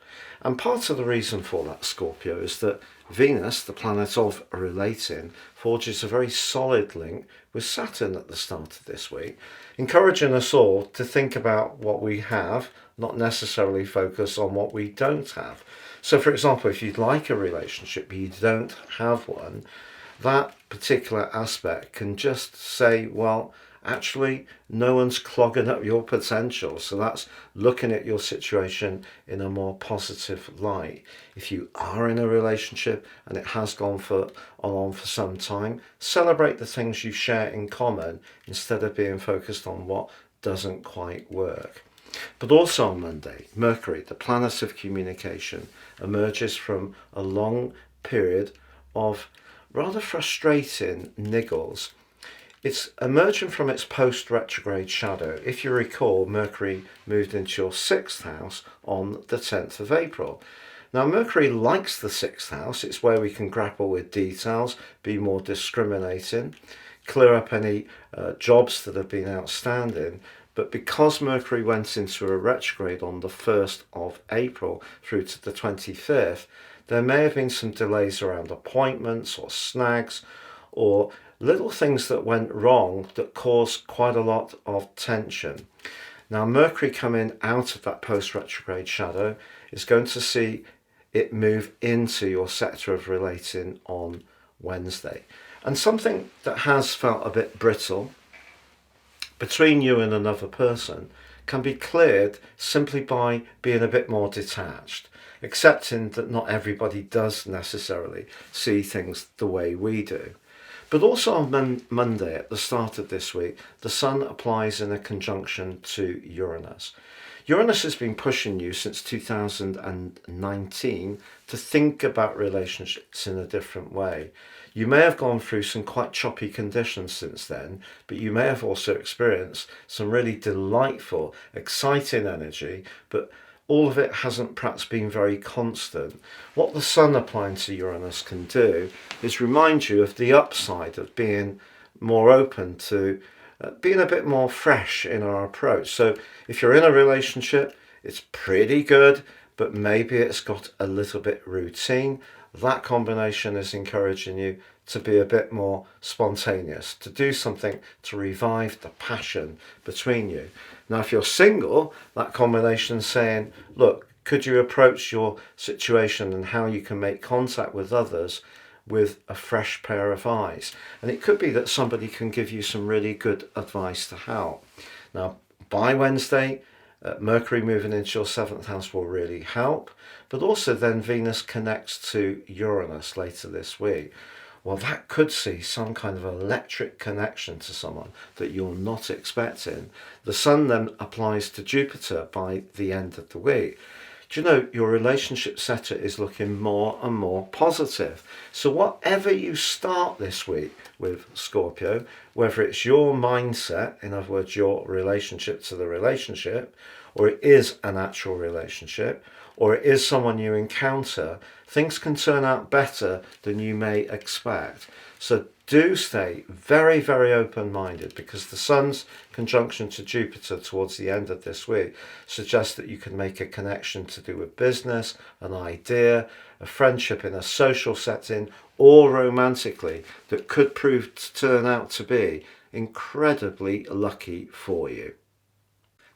And part of the reason for that, Scorpio, is that Venus, the planet of relating, forges a very solid link with Saturn at the start of this week, encouraging us all to think about what we have, not necessarily focus on what we don't have. So for example, if you'd like a relationship but you don't have one, that particular aspect can just say, well, actually no one's clogging up your potential. So that's looking at your situation in a more positive light. If you are in a relationship and it has gone on for some time, celebrate the things you share in common instead of being focused on what doesn't quite work. But also on Monday, Mercury, the planet of communication, emerges from a long period of rather frustrating niggles. It's emerging from its post-retrograde shadow. If you recall, Mercury moved into your 6th house on the 10th of April. Now, Mercury likes the 6th house. It's where we can grapple with details, be more discriminating, clear up any jobs that have been outstanding. But because Mercury went into a retrograde on the 1st of April through to the 25th, there may have been some delays around appointments or snags or little things that went wrong that caused quite a lot of tension. Now, Mercury coming out of that post-retrograde shadow is going to see it move into your sector of relating on Wednesday. And something that has felt a bit brittle between you and another person can be cleared simply by being a bit more detached, accepting that not everybody does necessarily see things the way we do. But also on Monday, at the start of this week, the Sun applies in a conjunction to Uranus. Uranus has been pushing you since 2019 to think about relationships in a different way. You may have gone through some quite choppy conditions since then, but you may have also experienced some really delightful, exciting energy, but all of it hasn't perhaps been very constant. What the Sun applying to Uranus can do is remind you of the upside of being more open to being a bit more fresh in our approach. So if you're in a relationship, it's pretty good, but maybe it's got a little bit routine. That combination is encouraging you to be a bit more spontaneous, to do something to revive the passion between you. Now, if you're single, that combination is saying, look, could you approach your situation and how you can make contact with others with a fresh pair of eyes? And it could be that somebody can give you some really good advice to help. Now, by Wednesday, Mercury moving into your 7th house will really help, but also then Venus connects to Uranus later this week. Well, that could see some kind of electric connection to someone that you're not expecting. The Sun then applies to Jupiter by the end of the week. Do you know, your relationship sector is looking more and more positive. So whatever you start this week with, Scorpio, whether it's your mindset, in other words, your relationship to the relationship, or it is an actual relationship, or it is someone you encounter, things can turn out better than you may expect. So do stay very, very open-minded, because the Sun's conjunction to Jupiter towards the end of this week suggests that you can make a connection to do with business, an idea, a friendship in a social setting, or romantically, that could prove to turn out to be incredibly lucky for you.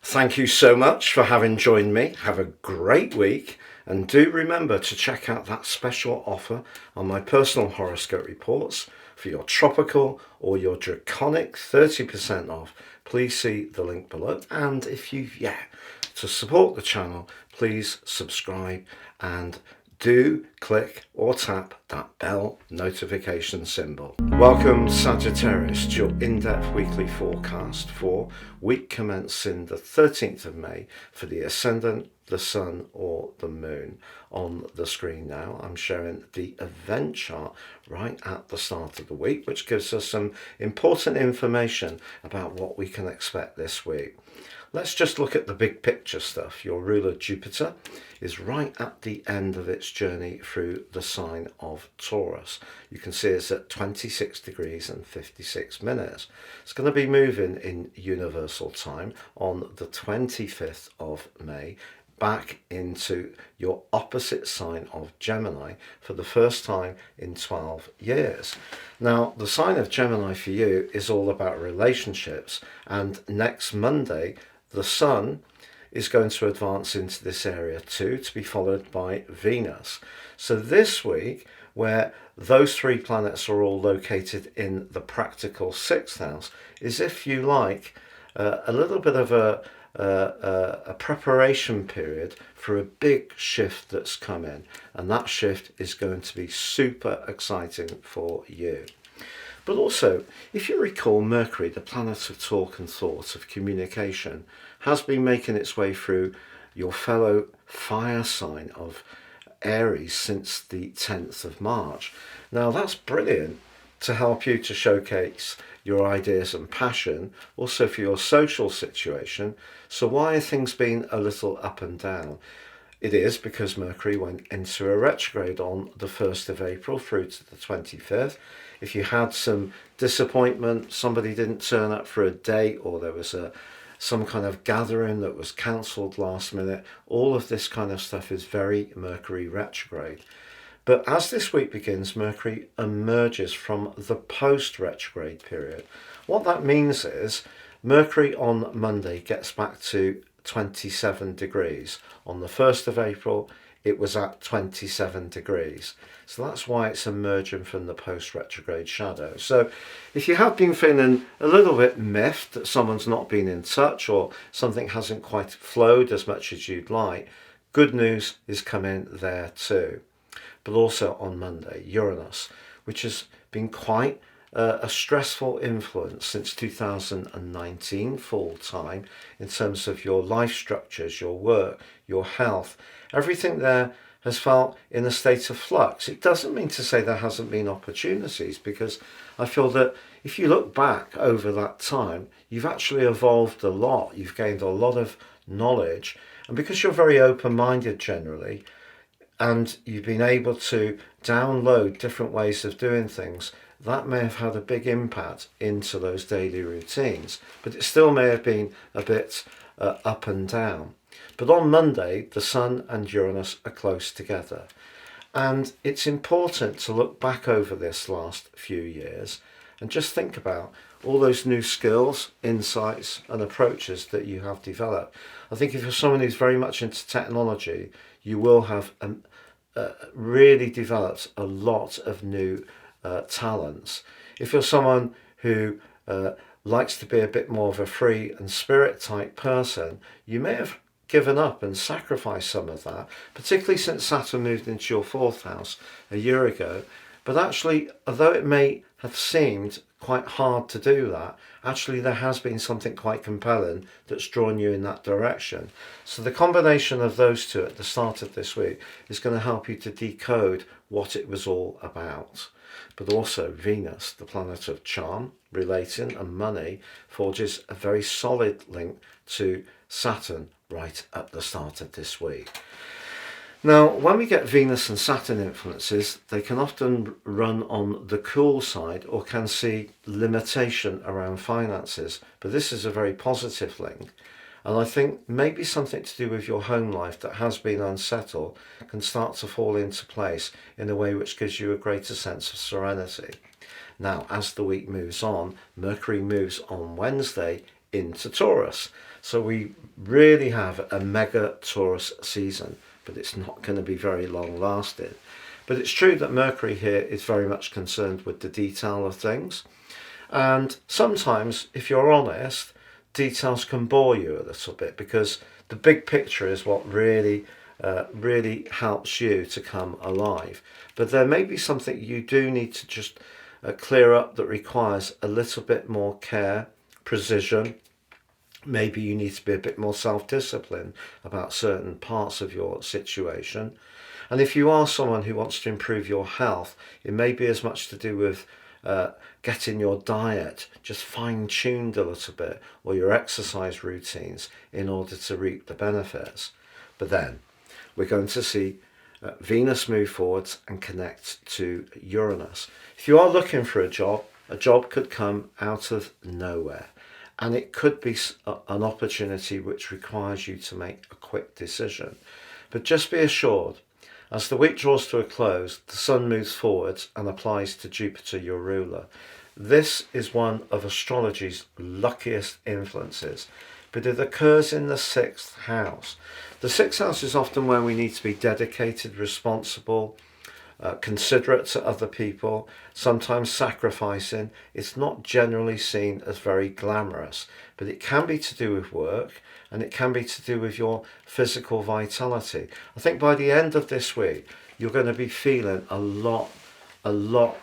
Thank you so much for having joined me. Have a great week, and do remember to check out that special offer on my personal horoscope reports for your tropical or your draconic 30% off. Please see the link below, and if you've yet to support the channel, please subscribe and do click or tap that bell notification symbol. Welcome, Sagittarius, to your in-depth weekly forecast for week commencing the 13th of May for the Ascendant, the Sun or the Moon. On the screen now, I'm showing the event chart right at the start of the week, which gives us some important information about what we can expect this week. Let's just look at the big picture stuff. Your ruler Jupiter is right at the end of its journey through the sign of Taurus. You can see it's at 26 degrees and 56 minutes. It's going to be moving in universal time on the 25th of May back into your opposite sign of Gemini for the first time in 12 years. Now, the sign of Gemini for you is all about relationships, and next Monday the Sun is going to advance into this area too, to be followed by Venus. So this week, where those three planets are all located in the practical 6th house, is, if you like, a little bit of a preparation period for a big shift that's coming, and that shift is going to be super exciting for you. But also, if you recall, Mercury, the planet of talk and thought, of communication, has been making its way through your fellow fire sign of Aries since the 10th of March. Now, that's brilliant to help you to showcase your ideas and passion, also for your social situation. So why are things being a little up and down? It is because Mercury went into a retrograde on the 1st of April through to the 25th. If you had some disappointment, somebody didn't turn up for a date, or there was some kind of gathering that was cancelled last minute, all of this kind of stuff is very Mercury retrograde. But as this week begins, Mercury emerges from the post-retrograde period. What that means is Mercury on Monday gets back to 27 degrees. On the 1st of April, it was at 27 degrees. So that's why it's emerging from the post-retrograde shadow. So if you have been feeling a little bit miffed that someone's not been in touch, or something hasn't quite flowed as much as you'd like, good news is coming there too. But also on Monday, Uranus, which has been quite a stressful influence since 2019 full time in terms of your life structures, your work, your health. Everything there has felt in a state of flux. It doesn't mean to say there hasn't been opportunities, because I feel that if you look back over that time, you've actually evolved a lot. You've gained a lot of knowledge, and because you're very open-minded generally, and you've been able to download different ways of doing things, that may have had a big impact into those daily routines, but it still may have been a bit up and down. But on Monday, the Sun and Uranus are close together. And it's important to look back over this last few years and just think about all those new skills, insights and approaches that you have developed. I think if you're someone who's very much into technology, you will have really developed a lot of new talents. If you're someone who likes to be a bit more of a free and spirit type person, you may have given up and sacrificed some of that, particularly since Saturn moved into your 4th house a year ago. But actually, although it may have seemed quite hard to do that, actually there has been something quite compelling that's drawn you in that direction. So the combination of those two at the start of this week is going to help you to decode what it was all about. But also Venus, the planet of charm, relating and money, forges a very solid link to Saturn right at the start of this week. Now, when we get Venus and Saturn influences, they can often run on the cool side or can see limitation around finances. But this is a very positive link. And I think maybe something to do with your home life that has been unsettled can start to fall into place in a way which gives you a greater sense of serenity. Now, as the week moves on, Mercury moves on Wednesday into Taurus. So we really have a mega Taurus season, but it's not going to be very long lasting. But it's true that Mercury here is very much concerned with the detail of things. And sometimes, if you're honest, details can bore you a little bit, because the big picture is what really helps you to come alive. But there may be something you do need to just clear up that requires a little bit more care, precision. Maybe you need to be a bit more self-disciplined about certain parts of your situation. And if you are someone who wants to improve your health, it may be as much to do with getting your diet just fine-tuned a little bit, or your exercise routines, in order to reap the benefits. But then we're going to see Venus move forwards and connect to Uranus. If you are looking for a job could come out of nowhere, and it could be an opportunity which requires you to make a quick decision. But just be assured, as the week draws to a close, the Sun moves forwards and applies to Jupiter, your ruler. This is one of astrology's luckiest influences, but it occurs in the 6th house. The 6th house is often where we need to be dedicated, responsible, considerate to other people, sometimes sacrificing. It's not generally seen as very glamorous, but it can be to do with work, and it can be to do with your physical vitality. I think by the end of this week, you're going to be feeling a lot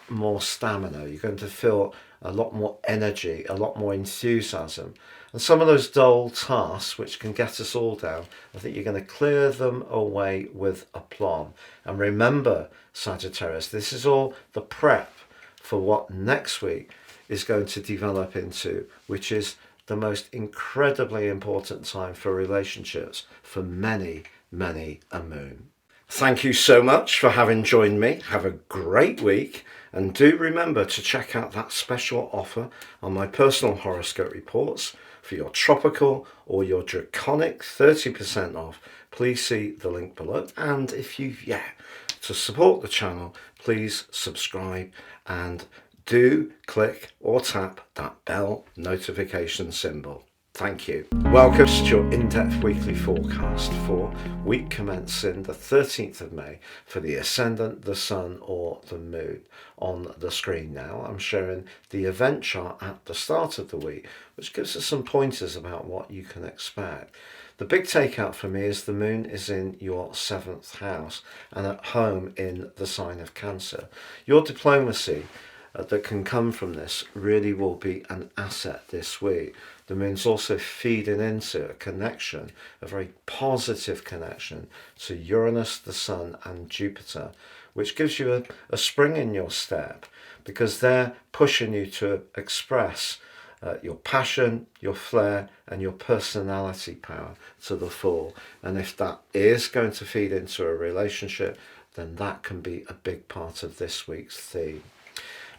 more stamina. You're going to feel a lot more energy, a lot more enthusiasm. And some of those dull tasks which can get us all down, I think you're going to clear them away with aplomb. And remember, Sagittarius, this is all the prep for what next week is going to develop into, which is the most incredibly important time for relationships for many, many a moon. Thank you so much for having joined me. Have a great week, and do remember to check out that special offer on my personal horoscope reports for your tropical or your draconic 30% off. Please see the link below, and if you've yet to support the channel, please subscribe and do click or tap that bell notification symbol. Thank you. Welcome to your in-depth weekly forecast for week commencing the 13th of May for the Ascendant, the Sun or the Moon. On the screen now, I'm showing the event chart at the start of the week, which gives us some pointers about what you can expect. The big takeout for me is the Moon is in your 7th house and at home in the sign of Cancer. Your diplomacy that can come from this really will be an asset this week. The Moon's also feeding into a connection, a very positive connection to Uranus, the Sun and Jupiter, which gives you a spring in your step, because they're pushing you to express your passion, your flair and your personality power to the full. And if that is going to feed into a relationship, then that can be a big part of this week's theme.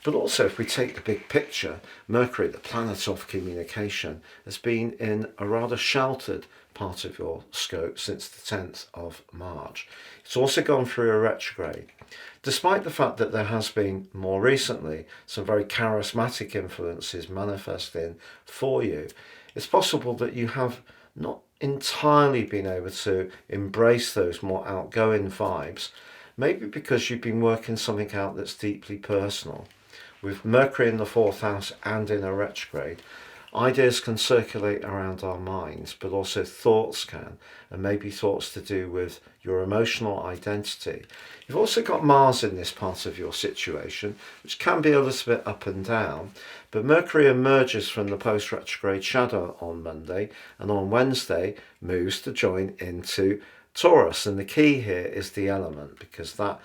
But also, if we take the big picture, Mercury, the planet of communication, has been in a rather sheltered part of your scope since the 10th of March. It's also gone through a retrograde. Despite the fact that there has been, more recently, some very charismatic influences manifesting for you, it's possible that you have not entirely been able to embrace those more outgoing vibes, maybe because you've been working something out that's deeply personal. With Mercury in the 4th house and in a retrograde, ideas can circulate around our minds, but also thoughts can, and maybe thoughts to do with your emotional identity. You've also got Mars in this part of your situation, which can be a little bit up and down, but Mercury emerges from the post-retrograde shadow on Monday, and on Wednesday moves to join into Taurus. And the key here is the element, because that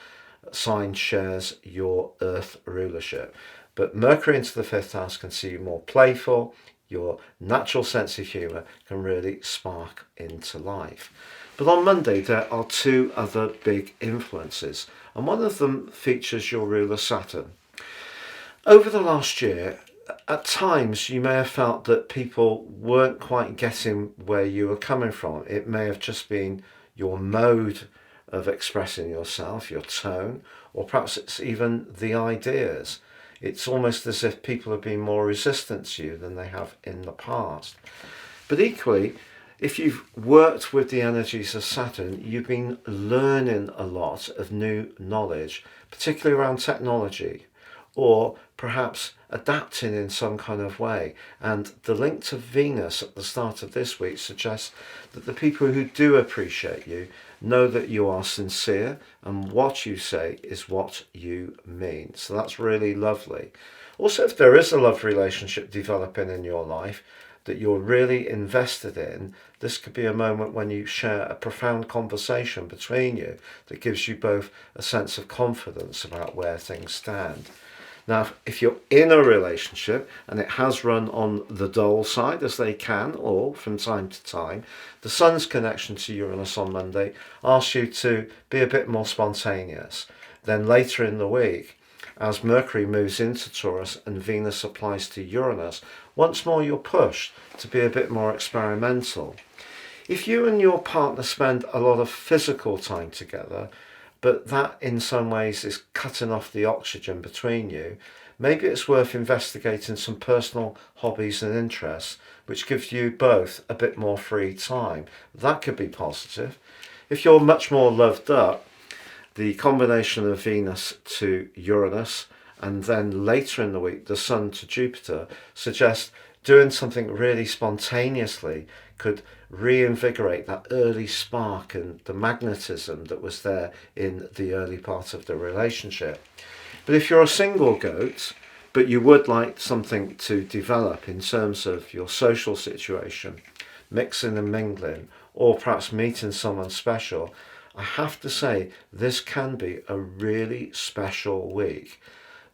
sign shares your earth rulership. But Mercury into the 5th house can see you more playful. Your natural sense of humour can really spark into life. But on Monday, there are two other big influences, and one of them features your ruler Saturn. Over the last year, at times you may have felt that people weren't quite getting where you were coming from. It may have just been your mode of expressing yourself, your tone, or perhaps it's even the ideas. It's almost as if people have been more resistant to you than they have in the past. But equally, if you've worked with the energies of Saturn, you've been learning a lot of new knowledge, particularly around technology, or perhaps adapting in some kind of way. And the link to Venus at the start of this week suggests that the people who do appreciate you know that you are sincere and what you say is what you mean. So that's really lovely. Also, if there is a love relationship developing in your life that you're really invested in, this could be a moment when you share a profound conversation between you that gives you both a sense of confidence about where things stand. Now, if you're in a relationship and it has run on the dull side, as they can, or from time to time, the Sun's connection to Uranus on Monday asks you to be a bit more spontaneous. Then later in the week, as Mercury moves into Taurus and Venus applies to Uranus, once more you're pushed to be a bit more experimental. If you and your partner spend a lot of physical time together, but that in some ways is cutting off the oxygen between you, maybe it's worth investigating some personal hobbies and interests which gives you both a bit more free time. That could be positive. If you're much more loved up, the combination of Venus to Uranus and then later in the week the Sun to Jupiter suggests doing something really spontaneously could reinvigorate that early spark and the magnetism that was there in the early part of the relationship. But if you're a single goat, but you would like something to develop in terms of your social situation, mixing and mingling, or perhaps meeting someone special, I have to say this can be a really special week.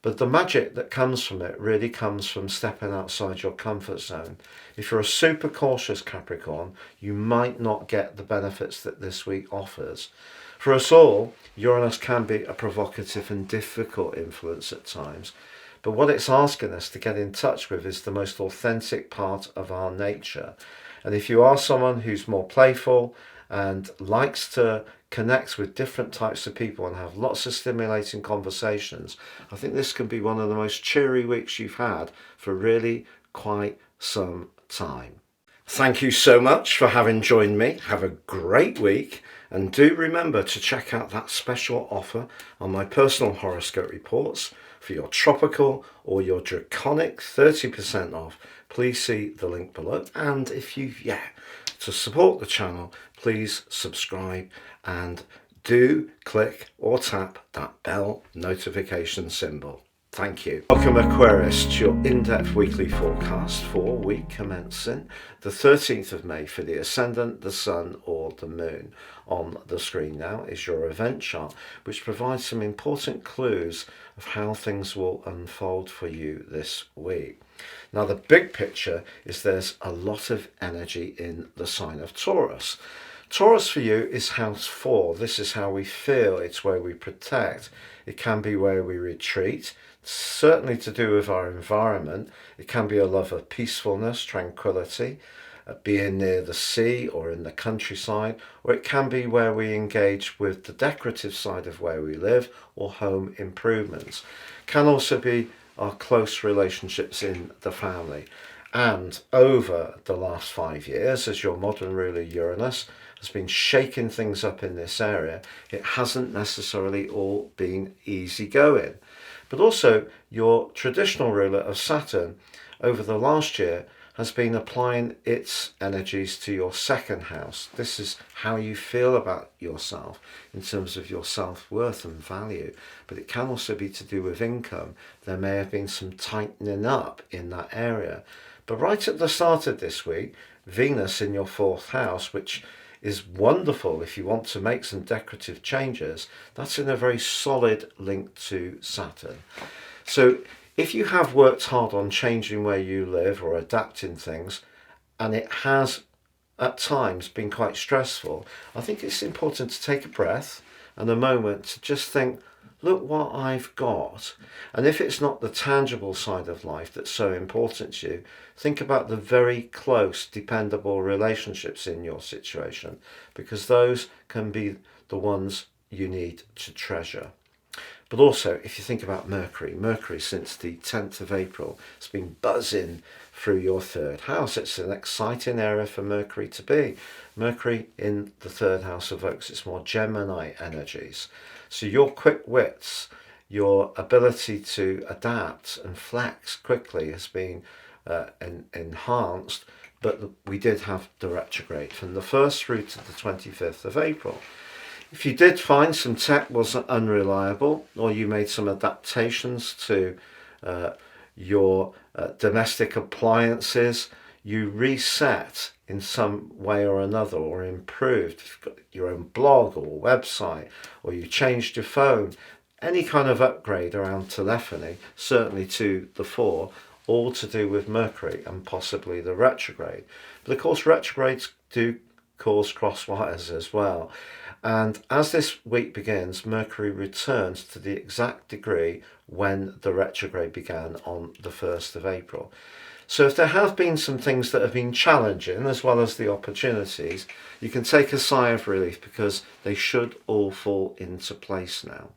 But the magic that comes from it really comes from stepping outside your comfort zone. If you're a super cautious Capricorn, you might not get the benefits that this week offers. For us all, Uranus can be a provocative and difficult influence at times, but what it's asking us to get in touch with is the most authentic part of our nature. And if you are someone who's more playful and likes to connect with different types of people and have lots of stimulating conversations, I think this can be one of the most cheery weeks you've had for really quite some time. Thank you so much for having joined me. Have a great week, and do remember to check out that special offer on my personal horoscope reports for your tropical or your draconic 30% off. Please see the link below, and if you've yet to support the channel, please subscribe and do click or tap that bell notification symbol. Thank you. Welcome Aquarius to your in-depth weekly forecast for week commencing the 13th of May for the Ascendant, the Sun or the Moon. On the screen now is your event chart, which provides some important clues of how things will unfold for you this week. Now the big picture is there's a lot of energy in the sign of Taurus. Taurus for you is house 4. This is how we feel. It's where we protect. It can be where we retreat. Certainly to do with our environment. It can be a love of peacefulness, tranquility, being near the sea or in the countryside, or it can be where we engage with the decorative side of where we live or home improvements. Can also be our close relationships in the family. And over the last 5 years, as your modern ruler Uranus has been shaking things up in this area, it hasn't necessarily all been easy going. But also your traditional ruler of Saturn over the last year has been applying its energies to your second house. This is how you feel about yourself in terms of your self-worth and value. But it can also be to do with income. There may have been some tightening up in that area. But right at the start of this week, Venus in your 4th house, which is wonderful if you want to make some decorative changes, that's in a very solid link to Saturn. So if you have worked hard on changing where you live or adapting things, and it has at times been quite stressful, I think it's important to take a breath and a moment to just think, look what I've got. And if it's not the tangible side of life that's so important to you, think about the very close, dependable relationships in your situation, because those can be the ones you need to treasure. But also, if you think about Mercury since the 10th of April has been buzzing through your third house. It's an exciting area for Mercury to be. Mercury in the third house evokes its more Gemini energies. So your quick wits, your ability to adapt and flex quickly has been enhanced, but we did have the retrograde from the 1st through to the 25th of April. If you did find some tech wasn't unreliable, or you made some adaptations to your domestic appliances, you reset in some way or another, or improved. If you've got your own blog or website, or you changed your phone, any kind of upgrade around telephony, certainly to the fore, all to do with Mercury and possibly the retrograde. But of course, retrogrades do cause crosswires as well. And as this week begins, Mercury returns to the exact degree when the retrograde began on the 1st of April. So if there have been some things that have been challenging, as well as the opportunities, you can take a sigh of relief because they should all fall into place now.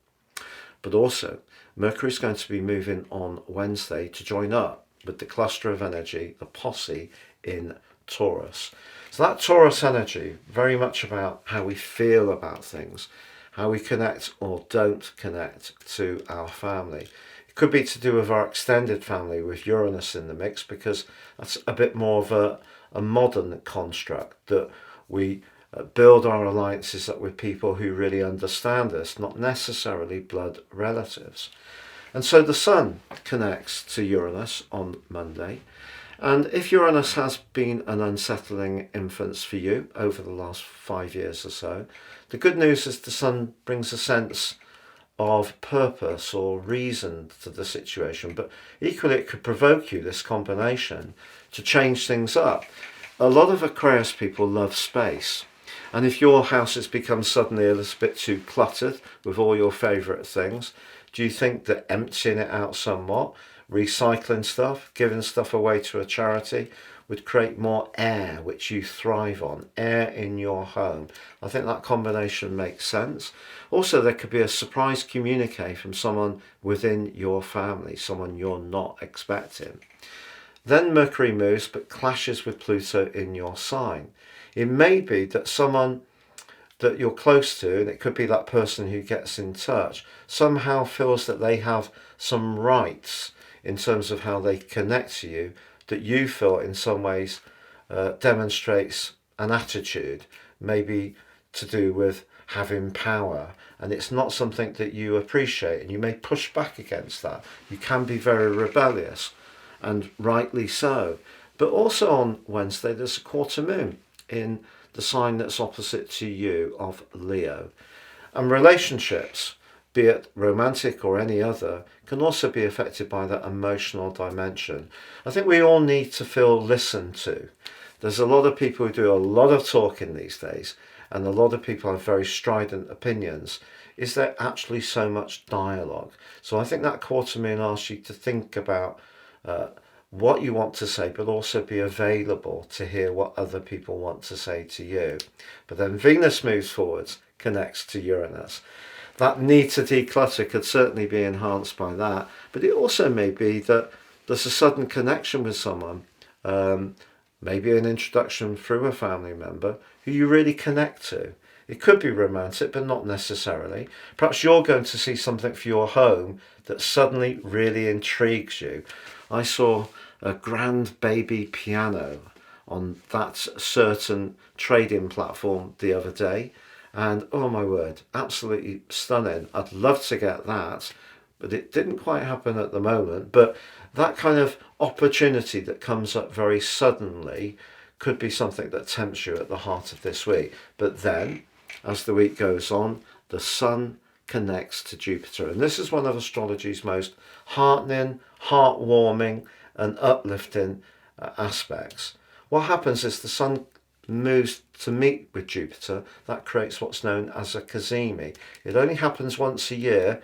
But also, Mercury is going to be moving on Wednesday to join up with the cluster of energy, the posse, in Taurus. So that Taurus energy, very much about how we feel about things, how we connect or don't connect to our family. It could be to do with our extended family with Uranus in the mix, because that's a bit more of a modern construct, that we build our alliances up with people who really understand us, not necessarily blood relatives. And so the Sun connects to Uranus on Monday. And if Uranus has been an unsettling influence for you over the last 5 years or so, the good news is the Sun brings a sense of purpose or reason to the situation, but equally it could provoke you, this combination, to change things up. A lot of Aquarius people love space, and if your house has become suddenly a little bit too cluttered with all your favourite things, do you think that emptying it out somewhat, recycling stuff, giving stuff away to a charity, would create more air, which you thrive on, air in your home? I think that combination makes sense. Also, there could be a surprise communique from someone within your family, someone you're not expecting. Then Mercury moves but clashes with Pluto in your sign. It may be that someone that you're close to, and it could be that person who gets in touch, somehow feels that they have some rights in terms of how they connect to you, that you feel in some ways demonstrates an attitude, maybe to do with having power, and it's not something that you appreciate, and you may push back against that. You can be very rebellious, and rightly so. But also on Wednesday there's a quarter moon in the sign that's opposite to you of Leo. And relationships, be it romantic or any other, can also be affected by that emotional dimension. I think we all need to feel listened to. There's a lot of people who do a lot of talking these days, and a lot of people have very strident opinions. Is there actually so much dialogue? So I think that quarter moon asks you to think about what you want to say, but also be available to hear what other people want to say to you. But then Venus moves forwards, connects to Uranus. That need to declutter could certainly be enhanced by that, but it also may be that there's a sudden connection with someone, maybe an introduction through a family member who you really connect to. It could be romantic, but not necessarily. Perhaps you're going to see something for your home that suddenly really intrigues you. I saw a grand baby piano on that certain trading platform the other day, and oh my word, absolutely stunning. I'd love to get that, but it didn't quite happen at the moment. But that kind of opportunity that comes up very suddenly could be something that tempts you at the heart of this week. But then, as the week goes on, the Sun connects to Jupiter, and this is one of astrology's most heartening, heartwarming and uplifting aspects. What happens is the Sun moves to meet with Jupiter, that creates what's known as a GEMINI. It only happens once a year,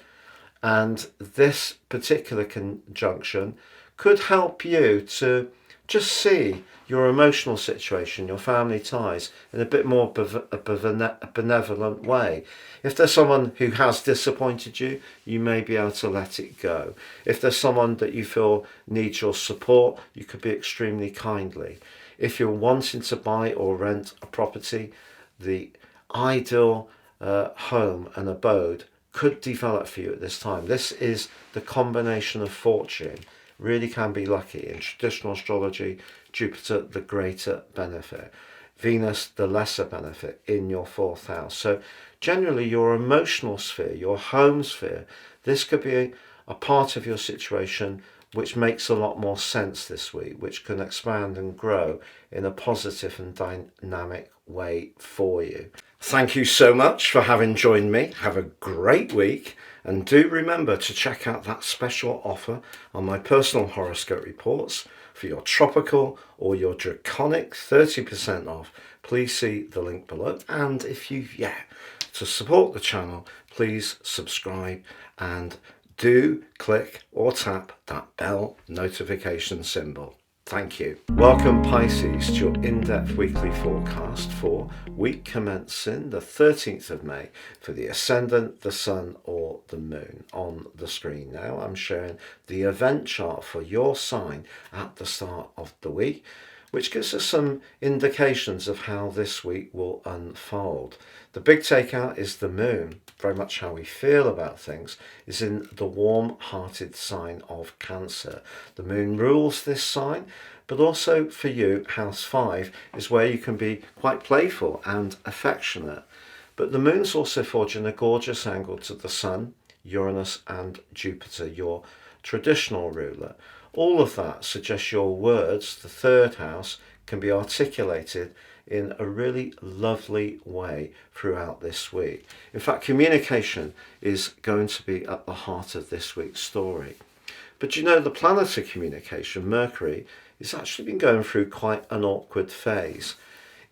and this particular conjunction could help you to just see your emotional situation, your family ties, in a bit more a benevolent way. If there's someone who has disappointed you, you may be able to let it go. If there's someone that you feel needs your support, you could be extremely kindly. If you're wanting to buy or rent a property, the ideal home and abode could develop for you at this time. This is the combination of fortune. Really can be lucky. In traditional astrology, Jupiter, the greater benefit. Venus, the lesser benefit in your 4th house. So generally your emotional sphere, your home sphere, this could be a part of your situation which makes a lot more sense this week, which can expand and grow in a positive and dynamic way for you. Thank you so much for having joined me. Have a great week, and do remember to check out that special offer on my personal horoscope reports for your tropical or your draconic 30% off. Please see the link below, and if you've yet to support the channel, please subscribe and do click or tap that bell notification symbol. Thank you. Welcome Pisces to your in-depth weekly forecast for week commencing the 13th of May for the Ascendant, the Sun or the Moon. On the screen now I'm sharing the event chart for your sign at the start of the week, which gives us some indications of how this week will unfold. The big takeout is the Moon. Very much how we feel about things is in the warm-hearted sign of Cancer. The Moon rules this sign, but also for you, House 5 is where you can be quite playful and affectionate. But the Moon's also forging a gorgeous angle to the Sun, Uranus and Jupiter, your traditional ruler. All of that suggests your words, the 3rd house, can be articulated in a really lovely way throughout this week. In fact, communication is going to be at the heart of this week's story. But you know, the planet of communication, Mercury, has actually been going through quite an awkward phase.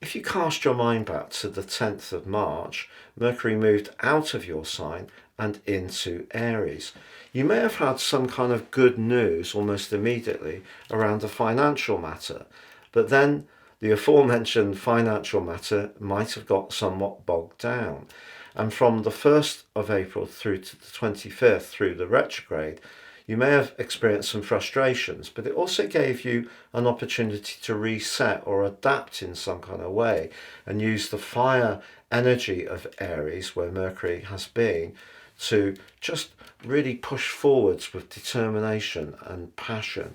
If you cast your mind back to the 10th of March, Mercury moved out of your sign and into Aries. You may have had some kind of good news almost immediately around a financial matter, but then the aforementioned financial matter might have got somewhat bogged down. And from the 1st of April through to the 25th, through the retrograde, you may have experienced some frustrations, but it also gave you an opportunity to reset or adapt in some kind of way and use the fire energy of Aries, where Mercury has been, to just really push forwards with determination and passion.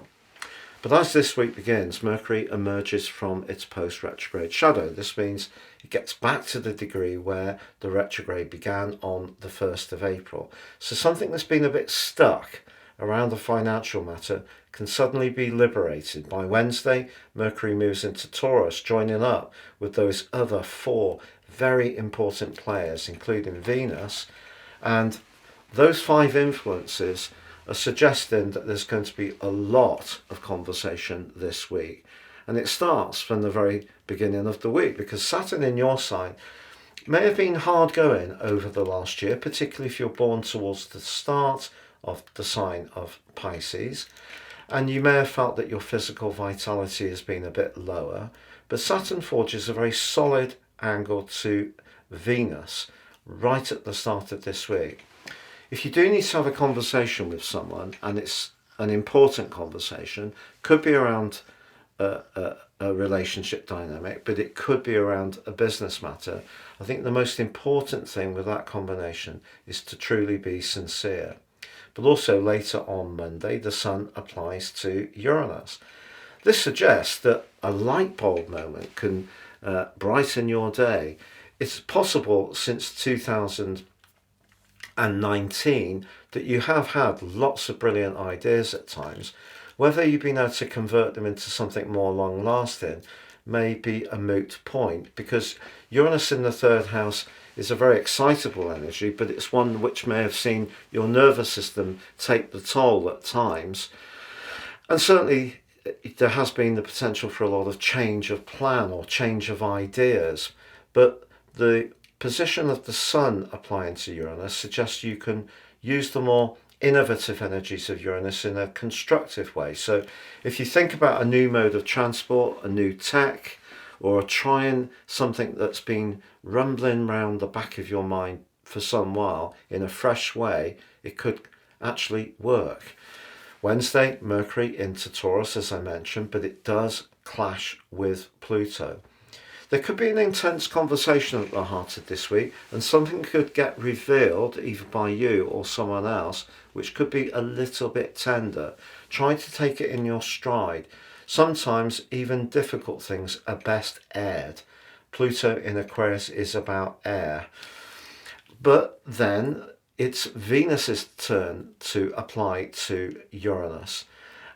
But as this week begins, Mercury emerges from its post-retrograde shadow. This means it gets back to the degree where the retrograde began on the 1st of April. So something that's been a bit stuck around the financial matter can suddenly be liberated. By Wednesday, Mercury moves into Taurus, joining up with those other 4 very important players, including Venus, and those 5 influences are suggesting that there's going to be a lot of conversation this week. And it starts from the very beginning of the week, because Saturn in your sign may have been hard going over the last year, particularly if you're born towards the start of the sign of Pisces. And you may have felt that your physical vitality has been a bit lower. But Saturn forges a very solid angle to Venus right at the start of this week. If you do need to have a conversation with someone, and it's an important conversation, could be around a relationship dynamic, but it could be around a business matter, I think the most important thing with that combination is to truly be sincere. But also later on Monday, the Sun applies to Uranus. This suggests that a light bulb moment can brighten your day. It's possible since 2019 that you have had lots of brilliant ideas at times. Whether you've been able to convert them into something more long-lasting may be a moot point, because Uranus in the 3rd house is a very excitable energy, but it's one which may have seen your nervous system take the toll at times. And certainly there has been the potential for a lot of change of plan or change of ideas, but the position of the Sun applying to Uranus suggests you can use the more innovative energies of Uranus in a constructive way. So if you think about a new mode of transport, a new tech, or trying something that's been rumbling around the back of your mind for some while in a fresh way, it could actually work. Wednesday, Mercury into Taurus, as I mentioned, but it does clash with Pluto. There could be an intense conversation at the heart of this week, and something could get revealed either by you or someone else, which could be a little bit tender. Try to take it in your stride. Sometimes even difficult things are best aired. Pluto in Aquarius is about air. But then it's Venus's turn to apply to Uranus.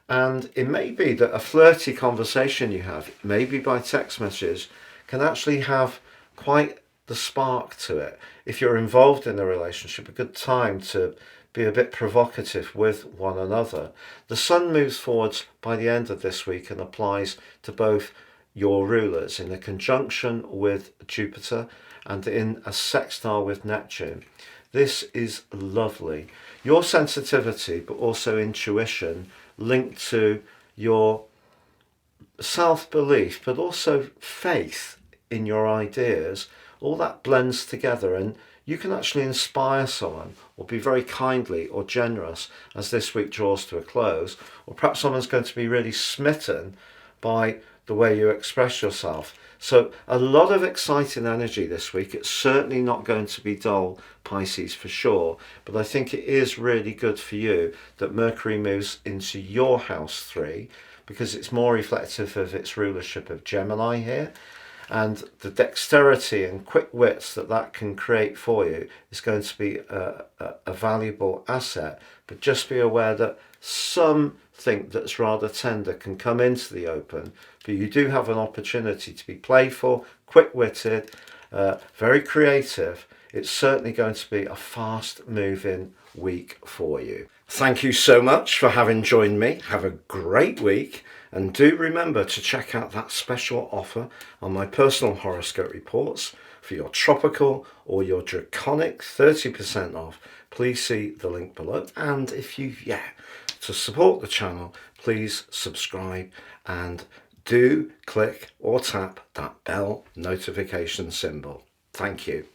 And it may be that a flirty conversation you have, maybe by text message, can actually have quite the spark to it. If you're involved in a relationship, a good time to be a bit provocative with one another. The Sun moves forwards by the end of this week and applies to both your rulers in a conjunction with Jupiter and in a sextile with Neptune. This is lovely. Your sensitivity, but also intuition, linked to your self-belief, but also faith in your ideas, all that blends together, and you can actually inspire someone or be very kindly or generous as this week draws to a close, or perhaps someone's going to be really smitten by the way you express yourself. So a lot of exciting energy this week. It's certainly not going to be dull, Pisces, for sure, but I think it is really good for you that Mercury moves into your house 3, because it's more reflective of its rulership of Gemini here, and the dexterity and quick wits that can create for you is going to be a valuable asset. But just be aware that something that's rather tender can come into the open, but you do have an opportunity to be playful, quick-witted, very creative. It's certainly going to be a fast-moving week for you. Thank you so much for having joined me. Have a great week, and do remember to check out that special offer on my personal horoscope reports for your tropical or your draconic 30% off. Please see the link below, and if you to support the channel, please subscribe and do click or tap that bell notification symbol. Thank you.